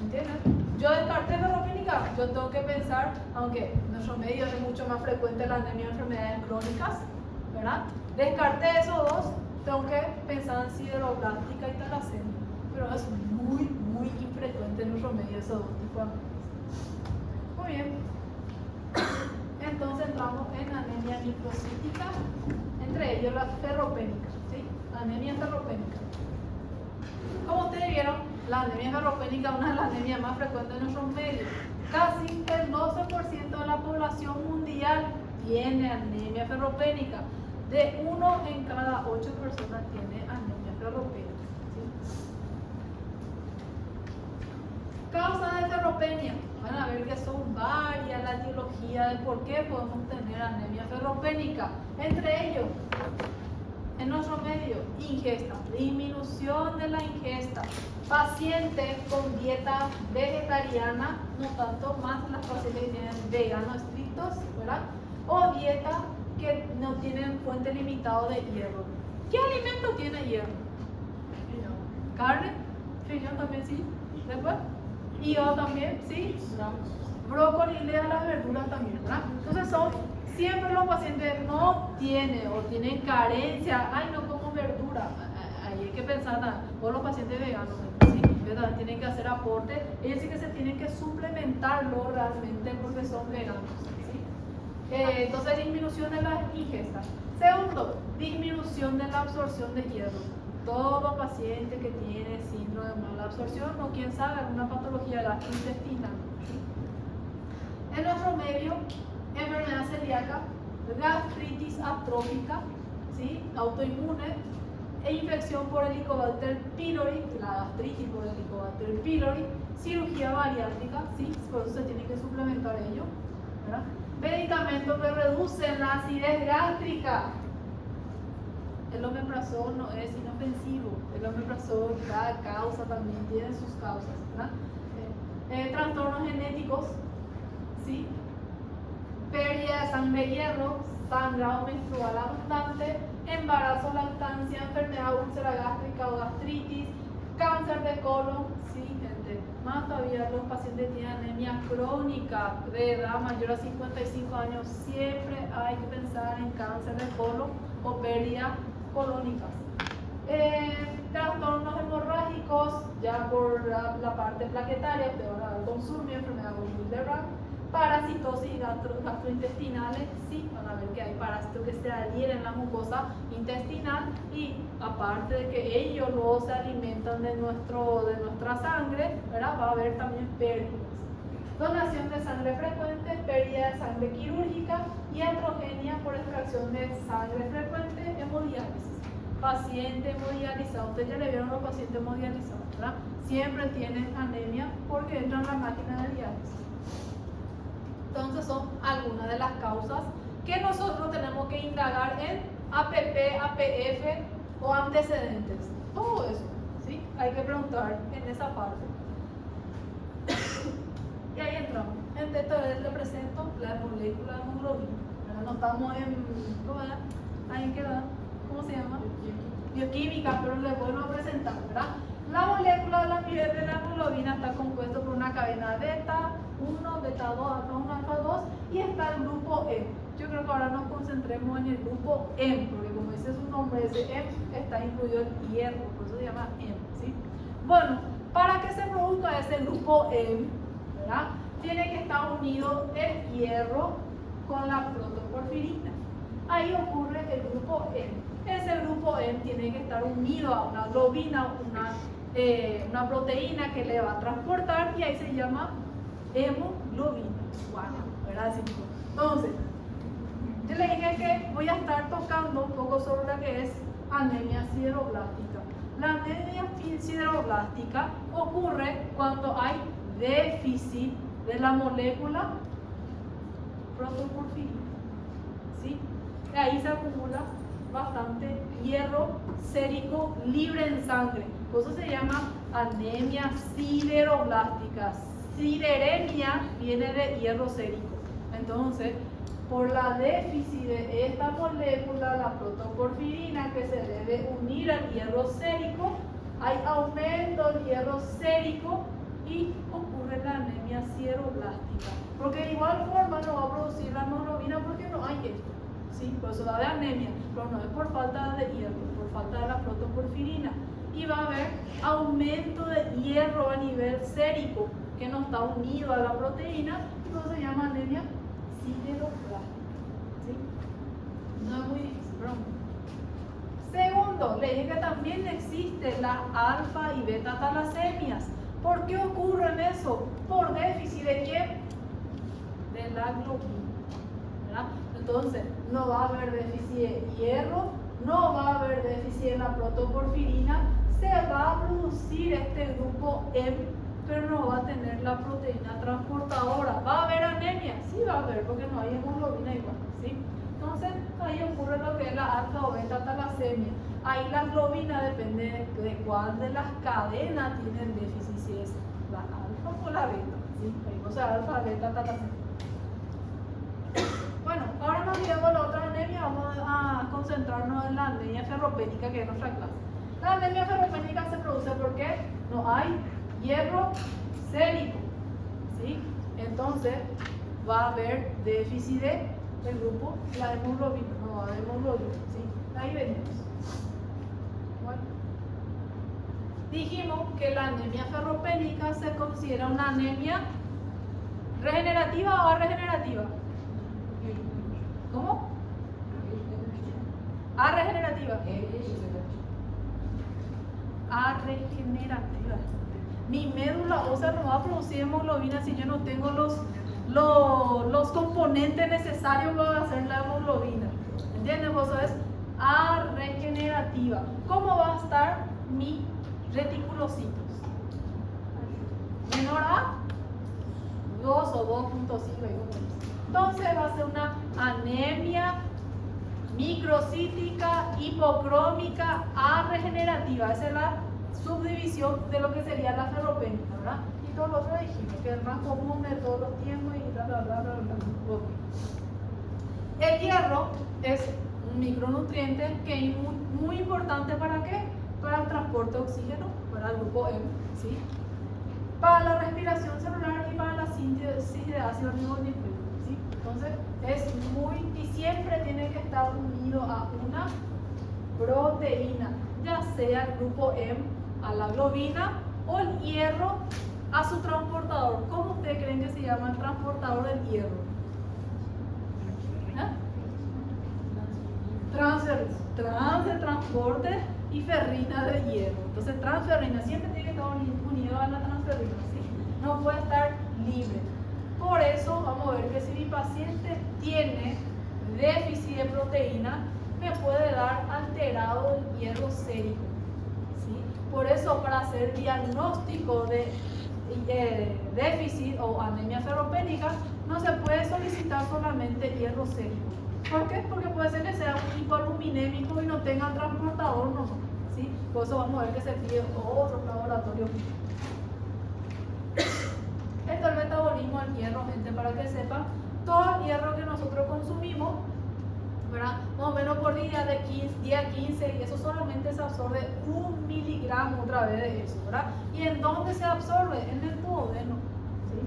Speaker 1: ¿Entienden? Yo descarté ferropénica, yo tengo que pensar, aunque en nuestro medio es mucho más frecuente la anemia de enfermedades crónicas, ¿verdad? Descarté esos dos, tengo que pensar en sideroblástica y talasemia, pero es muy infrecuente en nuestro medio esos dos tipos de anemias. Muy bien. Entonces entramos en anemia microcítica, entre ellos las ferropénicas, ¿sí? Anemia ferropénica. Como ustedes vieron, la anemia ferropénica es una de las anemias más frecuentes en nuestros medios. Casi el 12% de la población mundial tiene anemia ferropénica. De 1 en cada 8 personas tiene anemia ferropénica, ¿sí? Causas de ferropenia. Van a ver que son varias la etiología de por qué podemos tener anemia ferropénica. Entre ellos, en nuestro medio, ingesta, disminución de la ingesta, pacientes con dieta vegetariana, no tanto más las pacientes que tienen veganos estrictos, ¿verdad? O dieta que no tienen fuente limitada de hierro. ¿Qué alimento tiene hierro? Carne, frijoles también sí, después, hígado también, sí, brócoli y las verduras también, ¿verdad? Entonces son siempre los pacientes no tienen o tienen carencia, ay no como verdura, ahí hay que pensar nada, o los pacientes veganos, ¿sí? Ellos también tienen que hacer aporte, ellos sí que se tienen que suplementarlo realmente porque son veganos, ¿sí? Entonces disminución de las ingestas. Segundo, disminución de la absorción de hierro. Todo paciente que tiene síndrome de mala absorción o quién sabe alguna patología gastrointestinal, ¿sí? En nuestro medio, enfermedad celíaca, gastritis atrófica, ¿sí? Autoinmune e infección por Helicobacter pylori, la gastritis por Helicobacter pylori, cirugía bariátrica, ¿sí? Por eso se tiene que suplementar ello, ¿verdad? Medicamentos que reducen la acidez gástrica. El omeprazol no es inofensivo, el omeprazol da causa también, tiene sus causas, ¿verdad? Trastornos genéticos, ¿sí? Pérdida de sangre de hierro, sangrado menstrual abundante, embarazo, lactancia, enfermedad úlcera gástrica o gastritis, cáncer de colon, ¿sí, gente? Más todavía los pacientes tienen anemia crónica de edad mayor a 55 años, siempre hay que pensar en cáncer de colon o pérdida colónicas. Trastornos hemorrágicos, ya por la parte plaquetaria, te van a dar consumio, enfermedad de Willebrand, parasitosis gastrointestinales, sí, van a ver que hay parásitos que se adhieren en la mucosa intestinal y aparte de que ellos luego se alimentan de nuestra sangre, ¿verdad? Va a haber también pérdidas. Donación de sangre frecuente, pérdida de sangre quirúrgica y atrogenia por extracción de sangre frecuente, hemodiálisis. Paciente hemodializado, ustedes ya le vieron los pacientes hemodializados, ¿verdad? Siempre tienen anemia porque entran en la máquina de diálisis. Entonces son algunas de las causas que nosotros tenemos que indagar en APP, APF o antecedentes. Todo eso. ¿sí? Hay que preguntar en esa parte. Y ahí entramos. Entonces le presento la molécula de hemoglobina. Ahora no estamos en, ¿cómo era? Ahí queda, ¿cómo se llama? Bioquímica, pero les vuelvo a presentar, ¿verdad? La molécula de la hemoglobina está compuesta por una cadena beta 1, beta 2, alfa 1, alfa 2 y está el grupo M. Yo creo que ahora nos concentremos en el grupo M, porque como dice su nombre, ese M está incluido el hierro, por eso se llama M, ¿sí? Bueno, para que se produzca ese grupo M, ¿verdad? Tiene que estar unido el hierro con la protoporfirina. Ahí ocurre el grupo M. Ese grupo M tiene que estar unido a una globina, una proteína que le va a transportar y ahí se llama hemoglobina. Wow, ¿verdad? Entonces, yo le dije que voy a estar tocando un poco sobre lo que es anemia sideroblástica. La anemia sideroblástica ocurre cuando hay déficit de la molécula protoporfirina, ¿sí? De ahí se acumula bastante hierro sérico libre en sangre. Por eso se llama anemia sideroblástica. Sideremia viene de hierro sérico. Entonces, por la déficit de esta molécula, la protoporfirina, que se debe unir al hierro sérico, hay aumento del hierro sérico y ocurre la anemia sideroblástica. Porque de igual forma no va a producir la hemoglobina porque no hay esto. ¿Sí? Por eso va a haber anemia, pero no es por falta de hierro, por falta de la protoporfirina. Y va a haber aumento de hierro a nivel sérico, que no está unido a la proteína, entonces se llama anemia sideroblástica. ¿Sí? No es muy difícil, pero segundo, le dije que también existe la alfa y beta talasemias. ¿Por qué ocurre eso? Por déficit de quién? De la globina, ¿verdad? Entonces, no va a haber déficit de hierro, no va a haber déficit de la protoporfirina, se va a producir este grupo M, pero no va a tener la proteína transportadora. ¿Va a haber anemia? Sí va a haber, porque no hay hemoglobina igual, ¿sí? Entonces, ahí ocurre lo que es la alfa o beta talasemia. Ahí la globina depende de cuál de las cadenas tiene el déficit, si es la alfa o la beta, ¿sí? O sea, alfa, beta, talasemia. Bueno, ahora nos olvidemos la otra anemia, vamos a concentrarnos en la anemia ferropénica, que es nuestra clase. La anemia ferropénica se produce porque no hay hierro sérico, ¿sí? Entonces va a haber déficit del grupo, la hemoglobina, no va a haber hemoglobina, ¿sí? Ahí venimos. Bueno. Dijimos que la anemia ferropénica se considera una anemia regenerativa o regenerativa. ¿Cómo? Regenerativa. Regenerativa. Mi médula ósea no va a producir hemoglobina si yo no tengo los componentes necesarios para hacer la hemoglobina. ¿Entienden? Eso es regenerativa. ¿Cómo va a estar mi reticulocitos? Menor a 2 o 2.5. Entonces va a ser una anemia microcítica, hipocrómica, regenerativa. Esa es la subdivisión de lo que sería la ferropénica, ¿verdad? Y todo lo otro dijimos, que es más común de todos los tiempos y bla, bla, bla, bla, bla. Okay. El hierro es un micronutriente que es muy importante ¿para qué? Para el transporte de oxígeno, para el grupo M, ¿sí? Para la respiración celular y para la síntesis de ácido ribonucleico. ¿Sí? Entonces es y siempre tiene que estar unido a una proteína, ya sea el grupo M a la globina o el hierro a su transportador. ¿Cómo ustedes creen que se llama el transportador del hierro? Transporte y ferrina de hierro. Entonces transferrina siempre tiene que estar unido a la transferrina, ¿sí? No puede estar libre. Por eso vamos a ver que si mi paciente tiene déficit de proteína, me puede dar alterado el hierro sérico, ¿sí? Por eso para hacer diagnóstico de déficit o anemia ferropénica no se puede solicitar solamente hierro sérico. ¿Por qué? Porque puede ser que sea un hipoaluminémico y no tenga transportador, no, ¿sí? Por eso vamos a ver que se pide otros laboratorios. Esto es el metabolismo del hierro, gente, para que sepan, todo el hierro que nosotros consumimos, ¿verdad? Más o menos por día de 15 a 15, y eso solamente se absorbe 1 miligramo otra vez de eso, ¿verdad? ¿Y en dónde se absorbe? En el duodeno, ¿sí?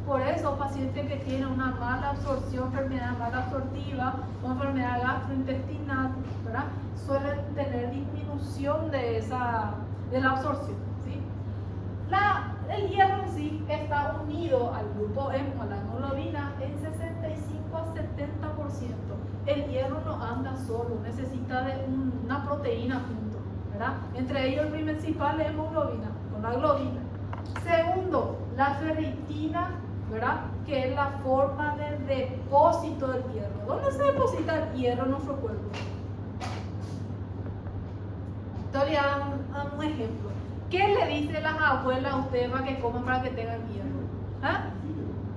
Speaker 1: Por eso pacientes que tienen una mala absorción, enfermedad mal absortiva o enfermedad gastrointestinal, ¿verdad? Suelen tener disminución de la absorción, ¿sí? El hierro en sí está unido al grupo hemo, a la hemoglobina, en 65 a 70%. El hierro no anda solo, necesita de una proteína junto, ¿verdad? Entre ellos el principal es hemoglobina, con la globina. Segundo, la ferritina, ¿verdad? Que es la forma de depósito del hierro. ¿Dónde se deposita el hierro en nuestro cuerpo? Todavía un ejemplo. ¿Qué le dicen las abuelas a ustedes para que coman para que tengan hierro? ¿Ah?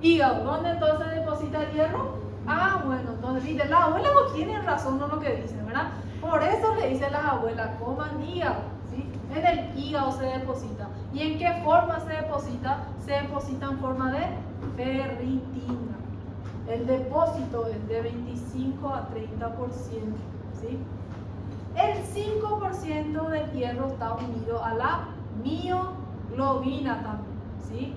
Speaker 1: Hígado. ¿Dónde entonces deposita el hierro? Ah, bueno, entonces ¿viste? Las abuelas no tienen razón en lo que dicen, ¿verdad? Por eso le dicen las abuelas, coman hígado, ¿sí? En el hígado se deposita. ¿Y en qué forma se deposita? Se deposita en forma de ferritina. El depósito es de 25 a 30%, ¿sí? El 5% del hierro está unido a la mioglobina también, ¿sí?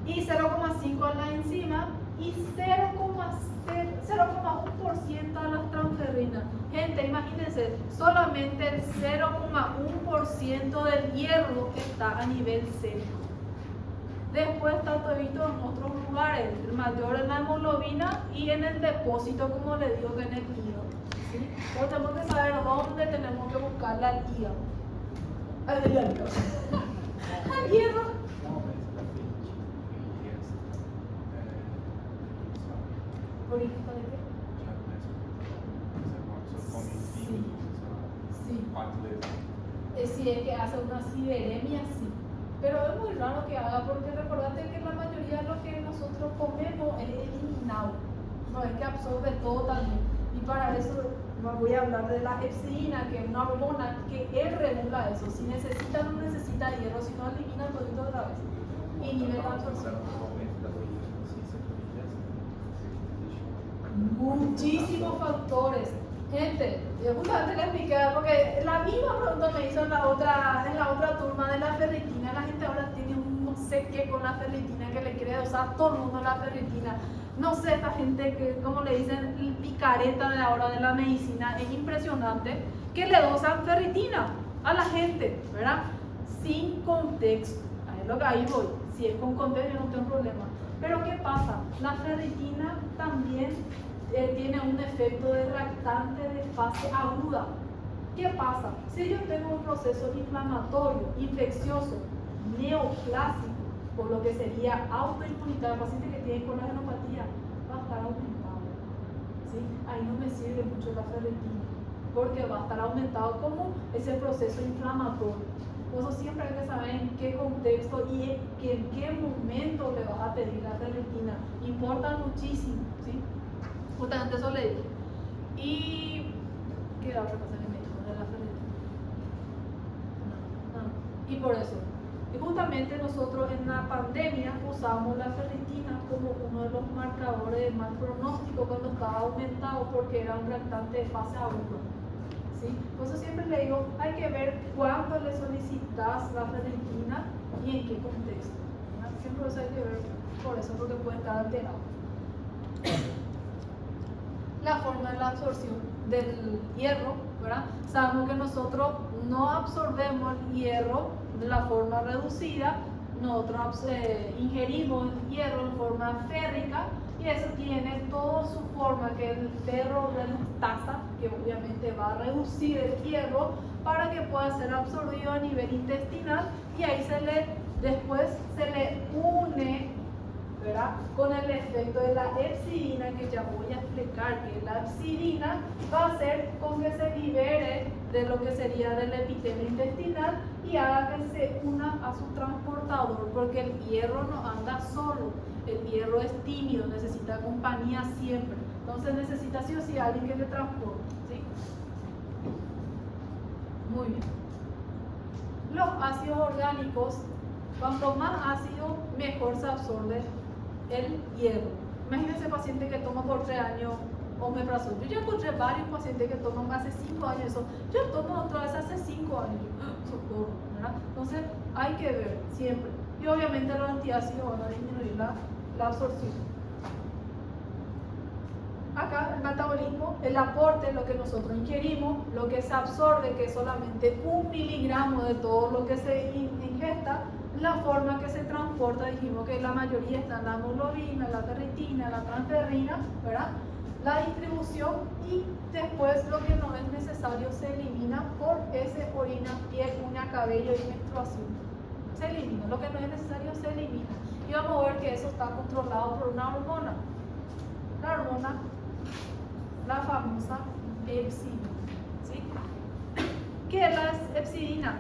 Speaker 1: Y 0,5 a la enzima y 0,1% a las transferrinas. Gente, imagínense, solamente el 0,1% del hierro está a nivel célico. Después está todito en otros lugares, el mayor en la hemoglobina y en el depósito, como le digo, que en el hígado. ¿Sí? Pero tenemos que saber dónde tenemos que buscarla al hígado. Al hígado. Al hierro. ¿Por qué? Si es que hace una sideremia, sí. Pero es muy raro que haga, porque recordate que la mayoría de lo que nosotros comemos es eliminado. No es que absorbe todo también. Y para eso voy a hablar de la epsilina, que es una hormona que él regula eso. Si necesita o no necesita hierro, si no elimina todo otra vez. Y nivel de absorción. Muchísimos factores. Gente, yo justamente le expliqué, porque la misma pregunta me hizo en la otra turma de la ferritina. La gente ahora tiene un no sé qué con la ferritina, que le quiere usar todo el mundo la ferritina. No sé, esta gente que, como le dicen, el picareta de ahora de la medicina, es impresionante que le dosan ferritina a la gente, ¿verdad? Sin contexto. Ahí voy. Si es con contexto, yo no tengo problema. Pero ¿qué pasa? La ferritina también tiene un efecto de reactante de fase aguda. ¿Qué pasa? Si yo tengo un proceso inflamatorio, infeccioso, neoplásico, por lo que sería autoinmunitario, el paciente que tiene collagenopatía va a estar aumentado, ¿sí? Ahí no me sirve mucho la ferritina, porque va a estar aumentado como ese proceso inflamatorio. Por eso siempre hay que saber en qué contexto y en qué momento le vas a pedir la ferritina. Importa muchísimo, ¿sí? Justamente eso le dije. Y ¿qué era otra cosa que me dijo de la ferritina? No. Y por eso. Y justamente nosotros en la pandemia usamos la ferritina como uno de los marcadores de mal pronóstico cuando estaba aumentado, porque era un reactante de fase aguda. ¿Sí? Por eso siempre le digo, hay que ver cuándo le solicitas la ferritina y en qué contexto. ¿Verdad? Siempre eso hay que ver por eso, porque puede estar alterado. La forma de la absorción del hierro, ¿verdad? Sabemos que nosotros no absorbemos el hierro de la forma reducida, nosotros ingerimos el hierro en forma férrica, y eso tiene toda su forma, que es el ferrorelastasa, que obviamente va a reducir el hierro para que pueda ser absorbido a nivel intestinal, y ahí después se le une, ¿verdad? Con el efecto de la epsilina, que ya voy a explicar que la epsilina va a hacer con que se libere de lo que sería del epitelio intestinal y haga que se una a su transportador, porque el hierro no anda solo, el hierro es tímido, necesita compañía siempre, entonces necesita sí o sí alguien que le transporte, ¿sí? Muy bien. Los ácidos orgánicos, cuanto más ácido, mejor se absorbe el hierro. Imagínense paciente que toma por 3 años omeprazol. Yo ya encontré varios pacientes que toman hace 5 años eso. Yo tomo otra vez hace 5 años. Socorro, ¿verdad? Entonces hay que ver siempre. Y obviamente los antiácidos van a disminuir la absorción. Acá el metabolismo, el aporte, lo que nosotros ingerimos, lo que se absorbe, que es solamente 1 miligramo de todo lo que se ingesta, la forma que se transporta, dijimos que la mayoría está en la hemoglobina, la ferritina, la transferrina, ¿verdad? La distribución y después lo que no es necesario se elimina por ese orina, piel, uña, cabello y menstruación. Se elimina, lo que no es necesario se elimina. Y vamos a ver que eso está controlado por una hormona. La hormona, la famosa epsidina. ¿Sí? ¿Qué es la epsidina?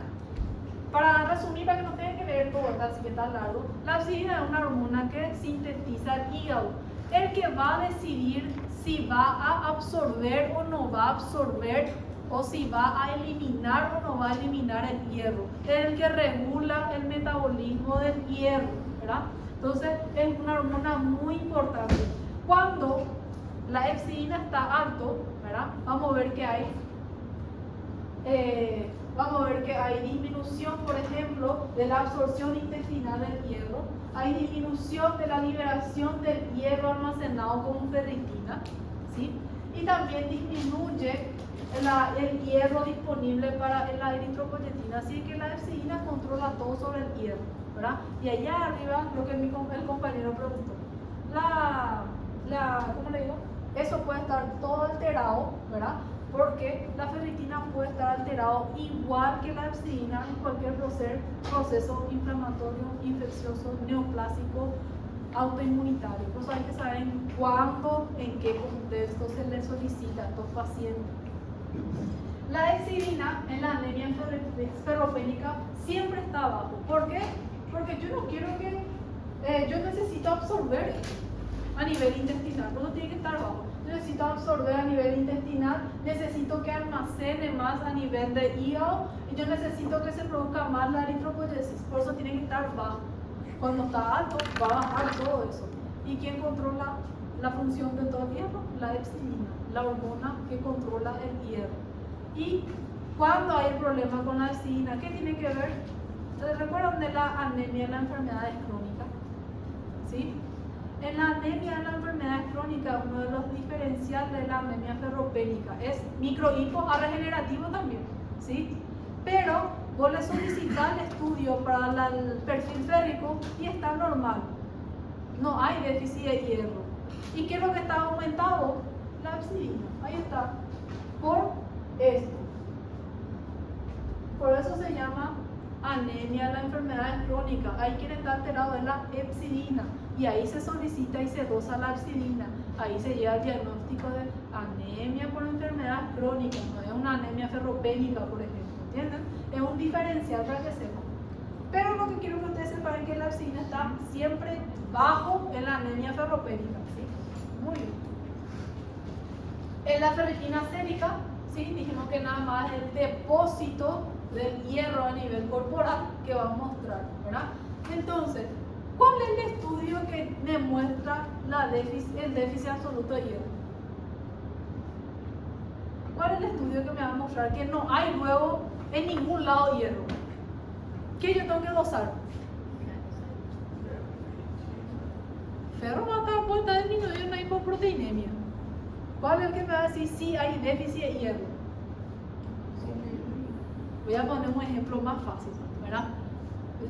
Speaker 1: Para resumir, para que no tengan que leer todo, así que está largo, la epsidina es una hormona que sintetiza el hígado. El que va a decidir si va a absorber o no va a absorber, o si va a eliminar o no va a eliminar el hierro. Es el que regula el metabolismo del hierro, ¿verdad? Entonces es una hormona muy importante. Cuando la epsidina está alto, ¿verdad? Vamos a ver que hay disminución, por ejemplo, de la absorción intestinal del hierro, hay disminución de la liberación del hierro almacenado como ferritina, ¿sí? Y también disminuye el hierro disponible para la eritropoyetina, así que la epsidina controla todo sobre el hierro, ¿verdad? Y allá arriba, lo que el compañero preguntó, ¿cómo le digo? Eso puede estar todo alterado, ¿verdad? Porque la ferritina puede estar alterado igual que la epsidina en cualquier proceso inflamatorio, infeccioso, neoplásico, autoinmunitario. Por eso hay que saber en cuándo, en qué contexto se le solicita a estos pacientes. La epsidina en la anemia ferropénica siempre está bajo. ¿Por qué? Porque yo no quiero que, yo necesito absorber a nivel intestinal, no tiene que estar bajo. Necesito absorber a nivel intestinal, necesito que almacene más a nivel de hígado y yo necesito que se produzca más la eritropoyesis, por eso tiene que estar bajo. Cuando está alto va a bajar todo eso. ¿Y quién controla la función de todo el hierro? La epsidina, la hormona que controla el hierro. Y cuando hay problema con la epsidina, ¿qué tiene que ver? ¿Se recuerdan de la anemia en las enfermedades crónicas? ¿Sí? En la anemia en la enfermedad crónica, uno de los diferenciales de la anemia ferropénica es microhipo a regenerativo también, ¿sí? Pero vos le solicitas el estudio para el perfil férrico y está normal. No hay déficit de hierro. ¿Y qué es lo que está aumentado? La epsidina. Ahí está. Por esto. Por eso se llama anemia en la enfermedad crónica. Hay quien está alterado en la epsidina. Y ahí se solicita y se dosa la epsidina. Ahí se llega al diagnóstico de anemia por enfermedad crónica, no es una anemia ferropénica, por ejemplo, ¿entienden? Es un diferencial para que sepan. Pero lo que quiero que ustedes sepan es que la epsidina está siempre bajo en la anemia ferropénica, ¿sí? Muy bien. En la ferritina sérica, ¿sí? Dijimos que nada más es el depósito del hierro a nivel corporal que va a mostrar, ¿verdad? Entonces, ¿cuál es el estudio que demuestra el déficit absoluto de hierro? ¿Cuál es el estudio que me va a mostrar que no hay luego en ningún lado hierro? ¿Qué yo tengo que dosar? Ferro puede estar disminuido en una hipoproteinemia. ¿Cuál es el que me va a decir si hay déficit de hierro? Voy a poner un ejemplo más fácil, ¿verdad?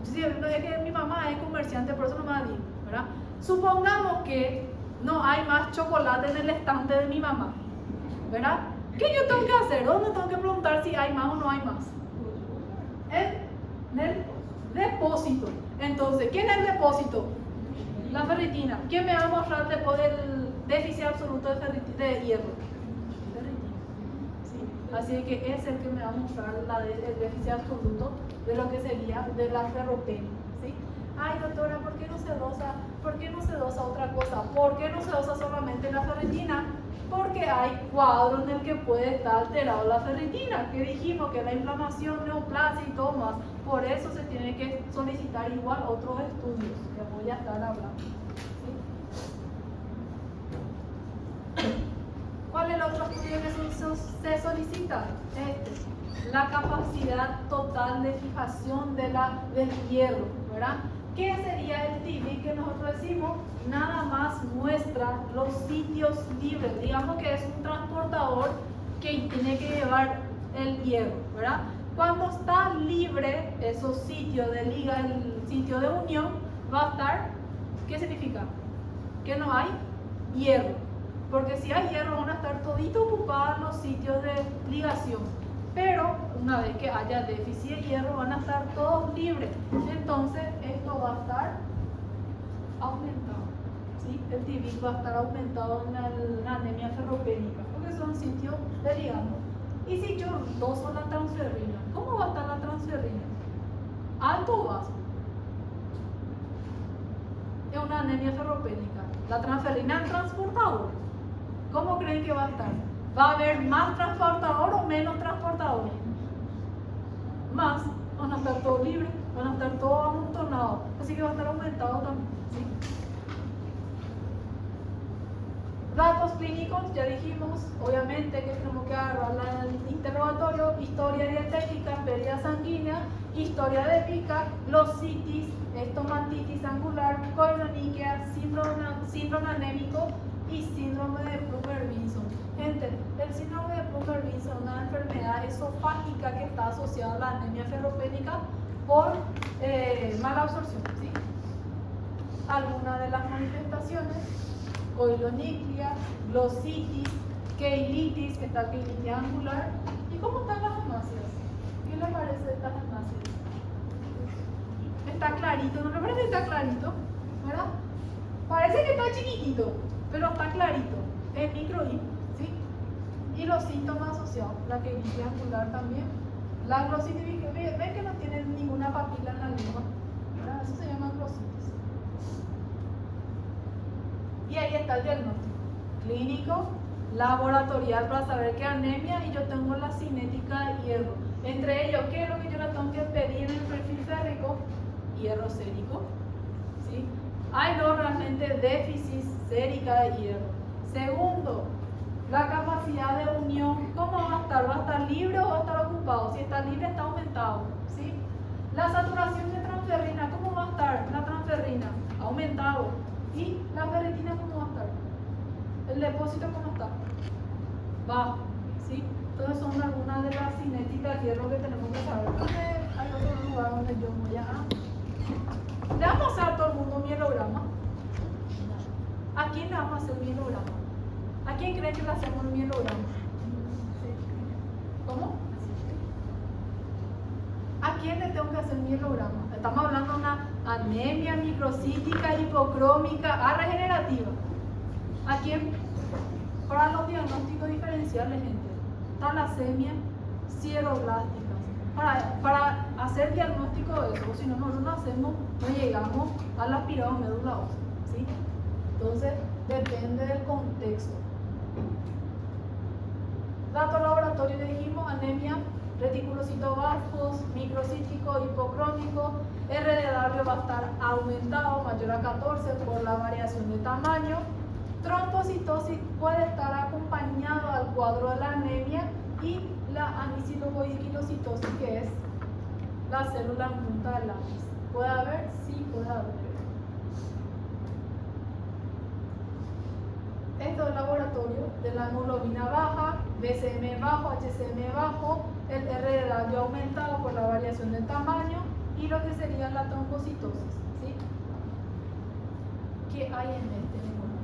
Speaker 1: Sí, es que mi mamá es comerciante, por eso no me va a decir, ¿verdad? Supongamos que no hay más chocolate en el estante de mi mamá, ¿verdad? ¿Qué yo tengo que hacer? ¿Dónde tengo que preguntar si hay más o no hay más? En el depósito. Entonces, ¿quién es el depósito? La ferritina. ¿Quién me va a mostrar el déficit absoluto de hierro? Ferritina. Sí. Así que es el que me va a mostrar el déficit absoluto de lo que sería de la ferropenia, ¿sí? Ay, doctora, ¿por qué no se dosa? ¿Por qué no se dosa otra cosa? ¿Por qué no se dosa solamente la ferritina? Porque hay cuadros en el que puede estar alterado la ferritina, que dijimos que la inflamación, neoplasia y todo más. Por eso se tiene que solicitar igual otros estudios, que voy a estar hablando. ¿Sí? ¿Cuál es el otro estudio que se solicita? La capacidad total de fijación del hierro, ¿verdad? ¿Qué sería el TIBI que nosotros decimos? Nada más muestra los sitios libres. Digamos que es un transportador que tiene que llevar el hierro, ¿verdad? Cuando está libre esos sitios de liga, el sitio de unión, va a estar, ¿qué significa? Que no hay hierro. Porque si hay hierro van a estar todito ocupados los sitios de ligación. Pero una vez que haya déficit de hierro van a estar todos libres. Entonces esto va a estar aumentado. ¿Sí? El TIBIC va a estar aumentado en la anemia ferropénica, porque son sitios de ligando. Y si yo doso la transferrina, ¿cómo va a estar la transferrina? ¿Alto o bajo? Es una anemia ferropénica. La transferrina es transportador. ¿Cómo creen que va a estar? ¿Va a haber más transportador o menos transportador? Más. Van a estar todos libres, van a estar todos amontonados. Así que va a estar aumentado también. ¿Sí? Datos clínicos, ya dijimos, obviamente que tenemos que agarrar el interrogatorio, historia dietética, pérdida sanguínea, historia de pica, lositis, estomatitis angular, coronariquea, síndrome anémico y síndrome de Plummer-Vinson. Gente, el síndrome de Plummer-Vinson es una enfermedad esofágica que está asociada a la anemia ferropénica por mala absorción. ¿Sí? Algunas de las manifestaciones: coiloniclia, glositis, keilitis, que está keilitis angular. ¿Y cómo están las hemácias? ¿Qué les parece de estas hemácias? Está clarito, ¿no les parece que está clarito? ¿Verdad? Parece que está chiquitito, pero está clarito. Es microim, ¿sí? Y los síntomas asociados, la keilitis angular también. La glositis, ven que no tienen ninguna papila en la lengua, ¿verdad? Eso se llama glositis. Y ahí está el diagnóstico clínico, laboratorial para saber qué anemia, y yo tengo la cinética de hierro. Entre ellos, ¿qué es lo que yo le tengo que pedir en el perfil férrico? Hierro sérico. ¿Sí? Hay no realmente déficit sérica de hierro. Segundo, la capacidad de unión. ¿Cómo va a estar? ¿Va a estar libre o va a estar ocupado? Si está libre, está aumentado. ¿Sí? La saturación de transferrina. ¿Cómo va a estar la transferrina? Aumentado. ¿Y la ferritina cómo va a estar? ¿El depósito cómo está? Bajo. ¿Sí? Entonces son algunas de las cinéticas de hierro que tenemos que saber. Hay otro lugar donde yo voy a... ¿Le vamos a hacer a todo el mundo mielograma? ¿A quién le vamos a hacer mielograma? ¿A quién creen que le hacemos el mielograma? ¿Cómo? ¿A quién le tengo que hacer mielograma? Estamos hablando de una anemia microcítica, hipocrómica, regenerativa. ¿A quién? Para los diagnósticos diferenciales, gente. Talasemia, sideroblásticas. Para hacer diagnóstico de eso, si no, nosotros no hacemos, no llegamos al aspirado médula ósea. ¿Sí? Entonces, depende del contexto. Datos laboratorio, dijimos, anemia, reticulocitos bajos, microcítico, hipocrómico, RDW va a estar aumentado, mayor a 14 por la variación de tamaño. Trombocitosis puede estar acompañado al cuadro de la anemia, y la anisinovoiquilocitosis, que es la célula en punta del lápiz. ¿Puede haber? Sí, puede haber. Esto es el laboratorio de la hemoglobina baja, BCM bajo, HCM bajo, el RDW aumentado por la variación de tamaño, y lo que sería la trombocitosis. ¿Sí? ¿Qué hay en este hemograma?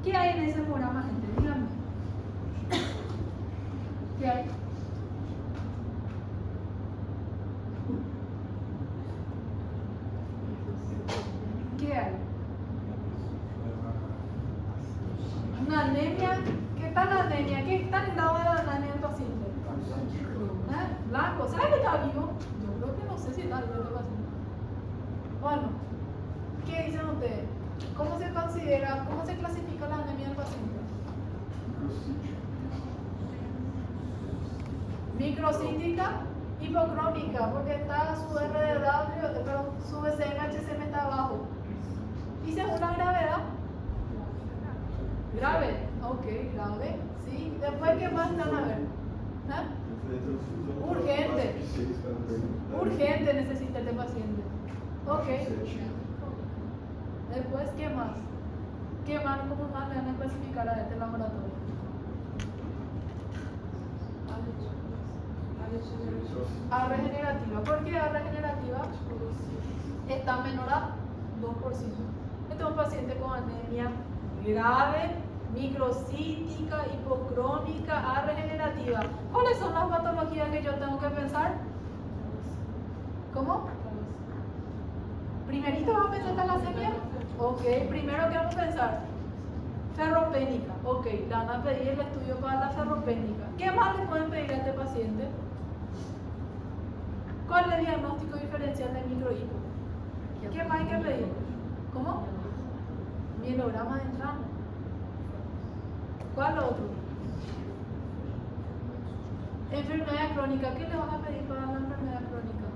Speaker 1: ¿Qué hay en ese hemograma, gente? Díganme. ¿Qué hay? ¿Qué hay? Una anemia. ¿Qué tal la anemia? ¿Qué tal estado de la anemia del paciente? Blanco. ¿Sabe que está vivo? Yo creo que no sé si está vivo el paciente. Bueno, ¿qué dicen ustedes? ¿Cómo se considera, cómo se clasifica la anemia del paciente? Microcítica, hipocrónica, porque está su RDW, pero su SNHCM está abajo. Y según la gravedad, grave, ok, grave, sí. Después, ¿qué más están a ver? Urgente. Urgente necesita este paciente. Ok. Después, ¿qué más? ¿Qué más? ¿Cómo más le van a clasificar a este laboratorio? A regenerativa. ¿Por qué A regenerativa? Está menor a 2%. Este es un paciente con anemia grave, microcítica, hipocrónica, A regenerativa. ¿Cuáles son las patologías que yo tengo que pensar? ¿Cómo? Primerito vamos a pensar talasemia. Ok, primero que vamos a pensar ferropénica. Ok, le van a pedir el estudio para la ferropénica. ¿Qué más le pueden pedir a este paciente? ¿Cuál es el diagnóstico diferencial de microhipo? ¿Qué más hay que pedir? ¿Cómo? Mielograma de entrada. ¿Cuál otro? Enfermedad crónica. ¿Qué le van a pedir para la enfermedad crónica?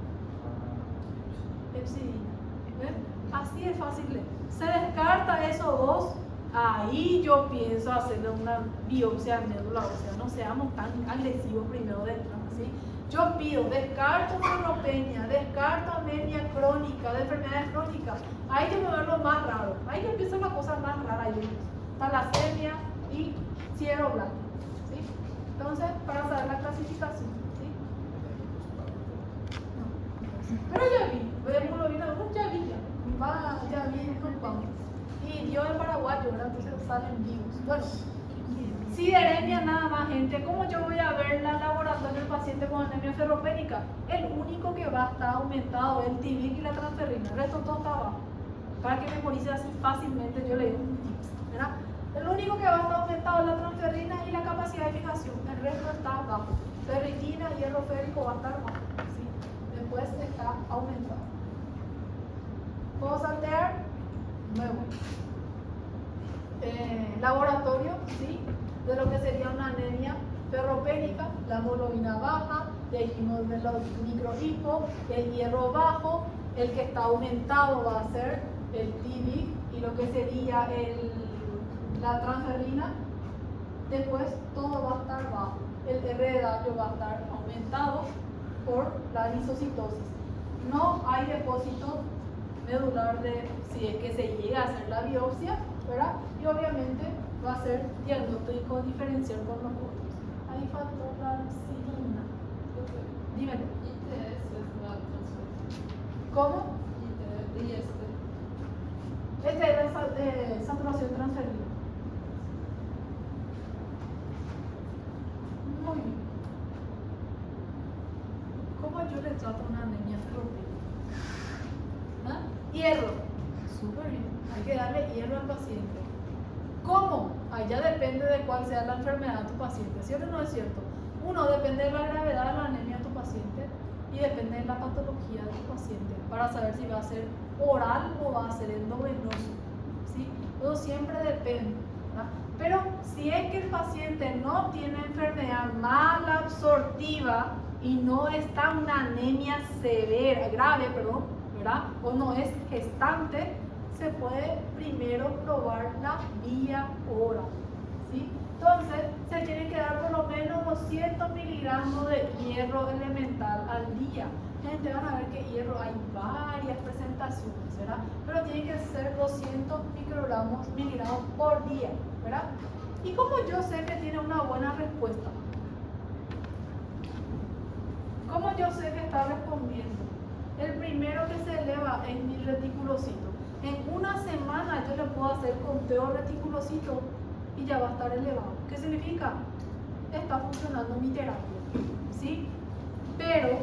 Speaker 1: Hepsidina. ¿Ven? Así de fácil. Se descarta esos dos. Ahí yo pienso hacerle una biopsia de médula ósea. No seamos tan agresivos primero de entrada, ¿sí? Yo pido, descarto neutropenia, descarto anemia crónica, de enfermedades crónicas. Ahí yo me veo lo más raro. Ahí yo empiezo la cosa más rara. Talasemia y sideroblastia, ¿sí? Entonces, para saber la clasificación, ¿sí? No. Pero ya vi, de hemoglobina 1 ya vi, ya vi el compound. Y yo en paraguayo, ¿verdad? Entonces salen vivos. Bueno, sideremia nada más, gente. ¿Cómo yo voy a ver la laboratorio del paciente con anemia ferropénica? El único que va a estar aumentado es el TIVIC y la transferrina. El resto todo está abajo. Para que memorice así fácilmente, yo le doy un tips, ¿verdad? El único que va a estar aumentado es la transferrina y la capacidad de fijación. El resto está abajo. Ferritina, hierro férico va a estar abajo, ¿sí? Después está aumentado. ¿Puedo saltear? Nuevo. Laboratorio, ¿sí? De lo que sería una anemia ferropénica, la hemoglobina baja, dijimos de los microhipo, el hierro bajo, el que está aumentado va a ser el TIVIC y lo que sería la transferrina. Después todo va a estar bajo, el RDW va a estar aumentado por la lisocitosis. No hay depósito medular si es que se llega a hacer la biopsia, ¿verdad? Y obviamente va a ser diagnóstico diferencial con los otros. Ahí faltó la silina. Dímelo.
Speaker 2: ITS es la transferencia.
Speaker 1: ¿Cómo?
Speaker 2: ITS.
Speaker 1: Este es la saturación transferida. Muy bien. ¿Cómo yo le trato una anemia ferropénica? ¿Ah? Hierro. Súper bien. Hay que darle hierro al paciente. ¿Cómo? Allá depende de cuál sea la enfermedad de tu paciente. ¿Cierto o no es cierto? Uno, depende de la gravedad de la anemia de tu paciente y depende de la patología de tu paciente para saber si va a ser oral o va a ser endovenoso, ¿sí? Todo siempre depende, ¿verdad? Pero si es que el paciente no tiene enfermedad mal absortiva y no está una anemia severa, grave, perdón, ¿verdad? O no es gestante, se puede primero probar la vía oral, ¿sí? Entonces, se tiene que dar por lo menos 200 miligramos de hierro elemental al día. Gente, van a ver que hierro hay varias presentaciones, ¿verdad? Pero tiene que ser 200 miligramos por día, ¿verdad? ¿Y cómo yo sé que tiene una buena respuesta? ¿Cómo yo sé que está respondiendo? El primero que se eleva es mi reticulocito. En una semana yo le puedo hacer conteo reticulocito y ya va a estar elevado. ¿Qué significa? Está funcionando mi terapia, ¿sí? Pero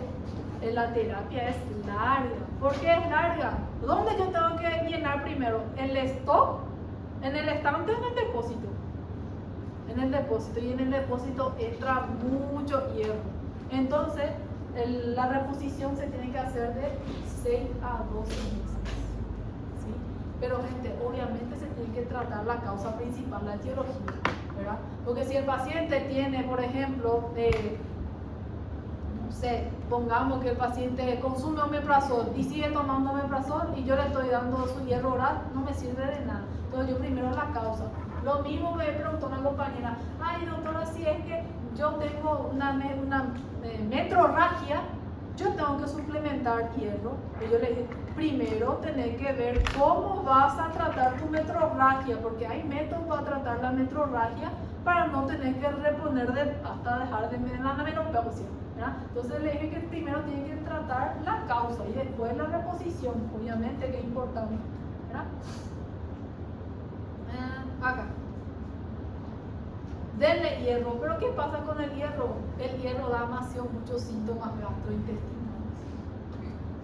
Speaker 1: la terapia es larga. ¿Por qué es larga? ¿Dónde yo tengo que llenar primero? ¿El stock? ¿En el estante o en el depósito? En el depósito. Y en el depósito entra mucho hierro. Entonces, la reposición se tiene que hacer de 6 a 12 meses. ¿Sí? Pero gente, obviamente se tiene que tratar la causa principal, la etiología, ¿verdad? Porque si el paciente tiene, por ejemplo, no sé, pongamos que el paciente consume omeprazol y sigue tomando omeprazol y yo le estoy dando su hierro oral, no me sirve de nada. Entonces yo primero la causa. Lo mismo me preguntó una compañera, ay doctora, si es que yo tengo una metrorragia, yo tengo que suplementar hierro. Y yo le dije, primero tenés que ver cómo vas a tratar tu metrorragia, porque hay métodos para tratar la metrorragia para no tener que reponer hasta dejar de la menopausia, ¿verdad? Entonces le dije que primero tiene que tratar la causa y después la reposición, obviamente que es importante, ¿verdad? Acá. Denle hierro, pero ¿qué pasa con el hierro? El hierro da muchos síntomas gastrointestinales,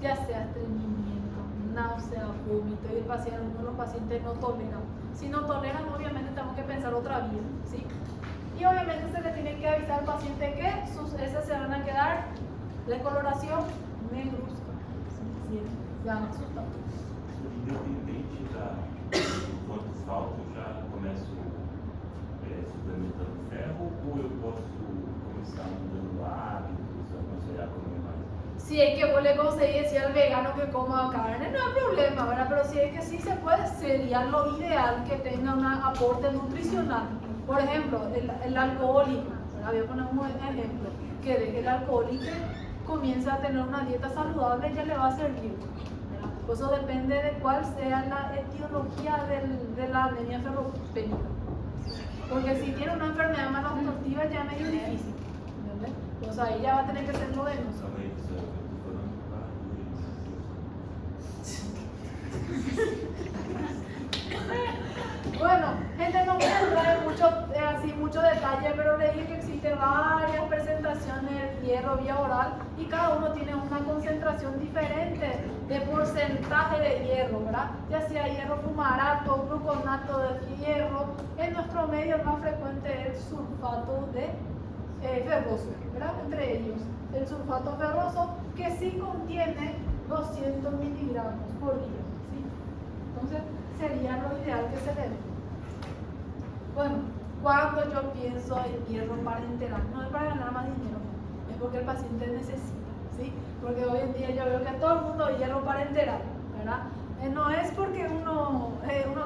Speaker 1: ya sea estreñimiento, náusea, vómito, y algunos de los pacientes no toleran. Si no toleran, obviamente tenemos que pensar otra vía, ¿sí? Y obviamente se le tiene que avisar al paciente que sus heces se van a quedar de coloración negruzca, ¿sí? Se van a asustar.
Speaker 3: Independente do quanto falta, eu já começo suplementando ferro, ou eu posso começar mudando hábitos, aconselhar comer mais?
Speaker 1: Si es que vos le conseguís decir al vegano que coma carne, no hay problema, ¿verdad? Pero si es que sí se puede, sería lo ideal que tenga un aporte nutricional. Por ejemplo, el alcohólico, ¿verdad? Voy a poner un ejemplo, que el alcohólico comienza a tener una dieta saludable, ya le va a servir, ¿verdad? Pues eso depende de cuál sea la etiología de la anemia ferropénica. Porque si tiene una enfermedad malabsortiva ya es medio difícil, ¿entendés? Pues ahí ya va a tener que ser venoso. Bueno, gente, no voy a entrar en mucho detalle, pero le dije que existen varias presentaciones de hierro vía oral y cada uno tiene una concentración diferente de porcentaje de hierro, ¿verdad? Ya sea hierro fumarato, gluconato de hierro. En nuestro medio el más frecuente es el sulfato de ferroso, ¿verdad? Entre ellos, el sulfato ferroso que sí contiene 200 miligramos por día, ¿sí? Entonces sería lo ideal que se le dé. Bueno, cuando yo pienso en hierro parenteral, no es para ganar más dinero, es porque el paciente necesita, ¿sí? Porque hoy en día yo veo que todo el mundo hierro parenteral, ¿verdad? No es porque uno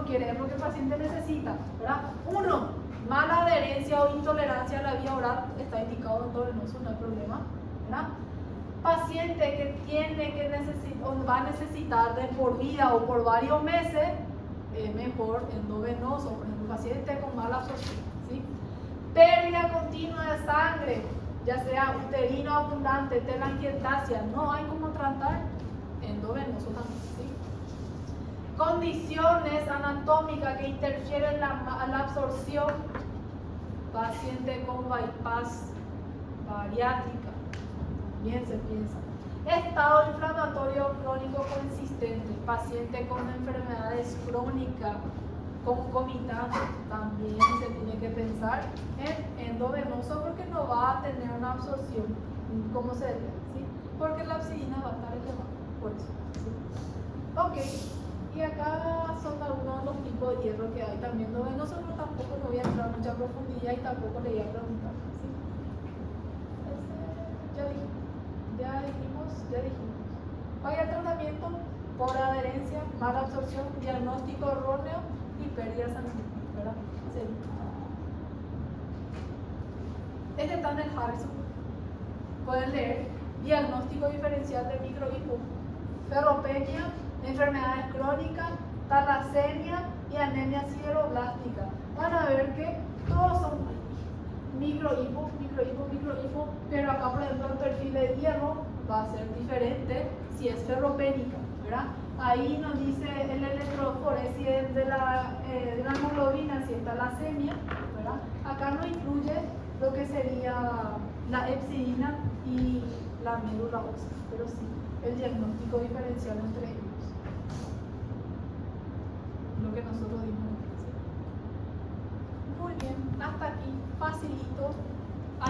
Speaker 1: quiere, es porque el paciente necesita, ¿verdad? Uno, mala adherencia o intolerancia a la vía oral, está indicado endovenoso, no hay problema, ¿verdad? Paciente que va a necesitar de por vida o por varios meses, mejor endovenoso, por ejemplo, paciente con mala absorción, ¿sí? Pérdida continua de sangre, ya sea uterina abundante, telangiectasia, no hay como tratar, endovenoso también, ¿sí? Condiciones anatómicas que interfieren en la absorción, paciente con bypass bariátrica, bien se piensa. Estado inflamatorio crónico consistente, paciente con enfermedades crónicas concomitantes, también se tiene que pensar en endovenoso porque no va a tener una absorción como se debe, ¿sí? Porque la abscisina va a estar elevada, por eso, ¿sí? Ok, y acá son algunos de los tipos de hierro que hay también endovenoso, pero tampoco no voy a entrar en mucha profundidad y tampoco le voy a preguntar, ¿sí? Ya dijimos. Vaya tratamiento por adherencia, mala absorción, diagnóstico erróneo y pérdida sanguínea, ¿verdad? Sí. Este está en el Harrison. Pueden leer diagnóstico diferencial de microhipo, ferropenia, enfermedades crónicas, talasemia y anemia sideroblástica. Van a ver que todos son microhipo, pero acá por ejemplo el perfil de hierro va a ser diferente si es ferropénica, ¿verdad? Ahí nos dice el electroforesis de la hemoglobina, si es talasemia, ¿verdad? Acá no incluye lo que sería la hepcidina y la médula ósea, pero sí el diagnóstico diferencial entre ellos, lo que nosotros dimos. Muy bien, hasta aquí, facilito.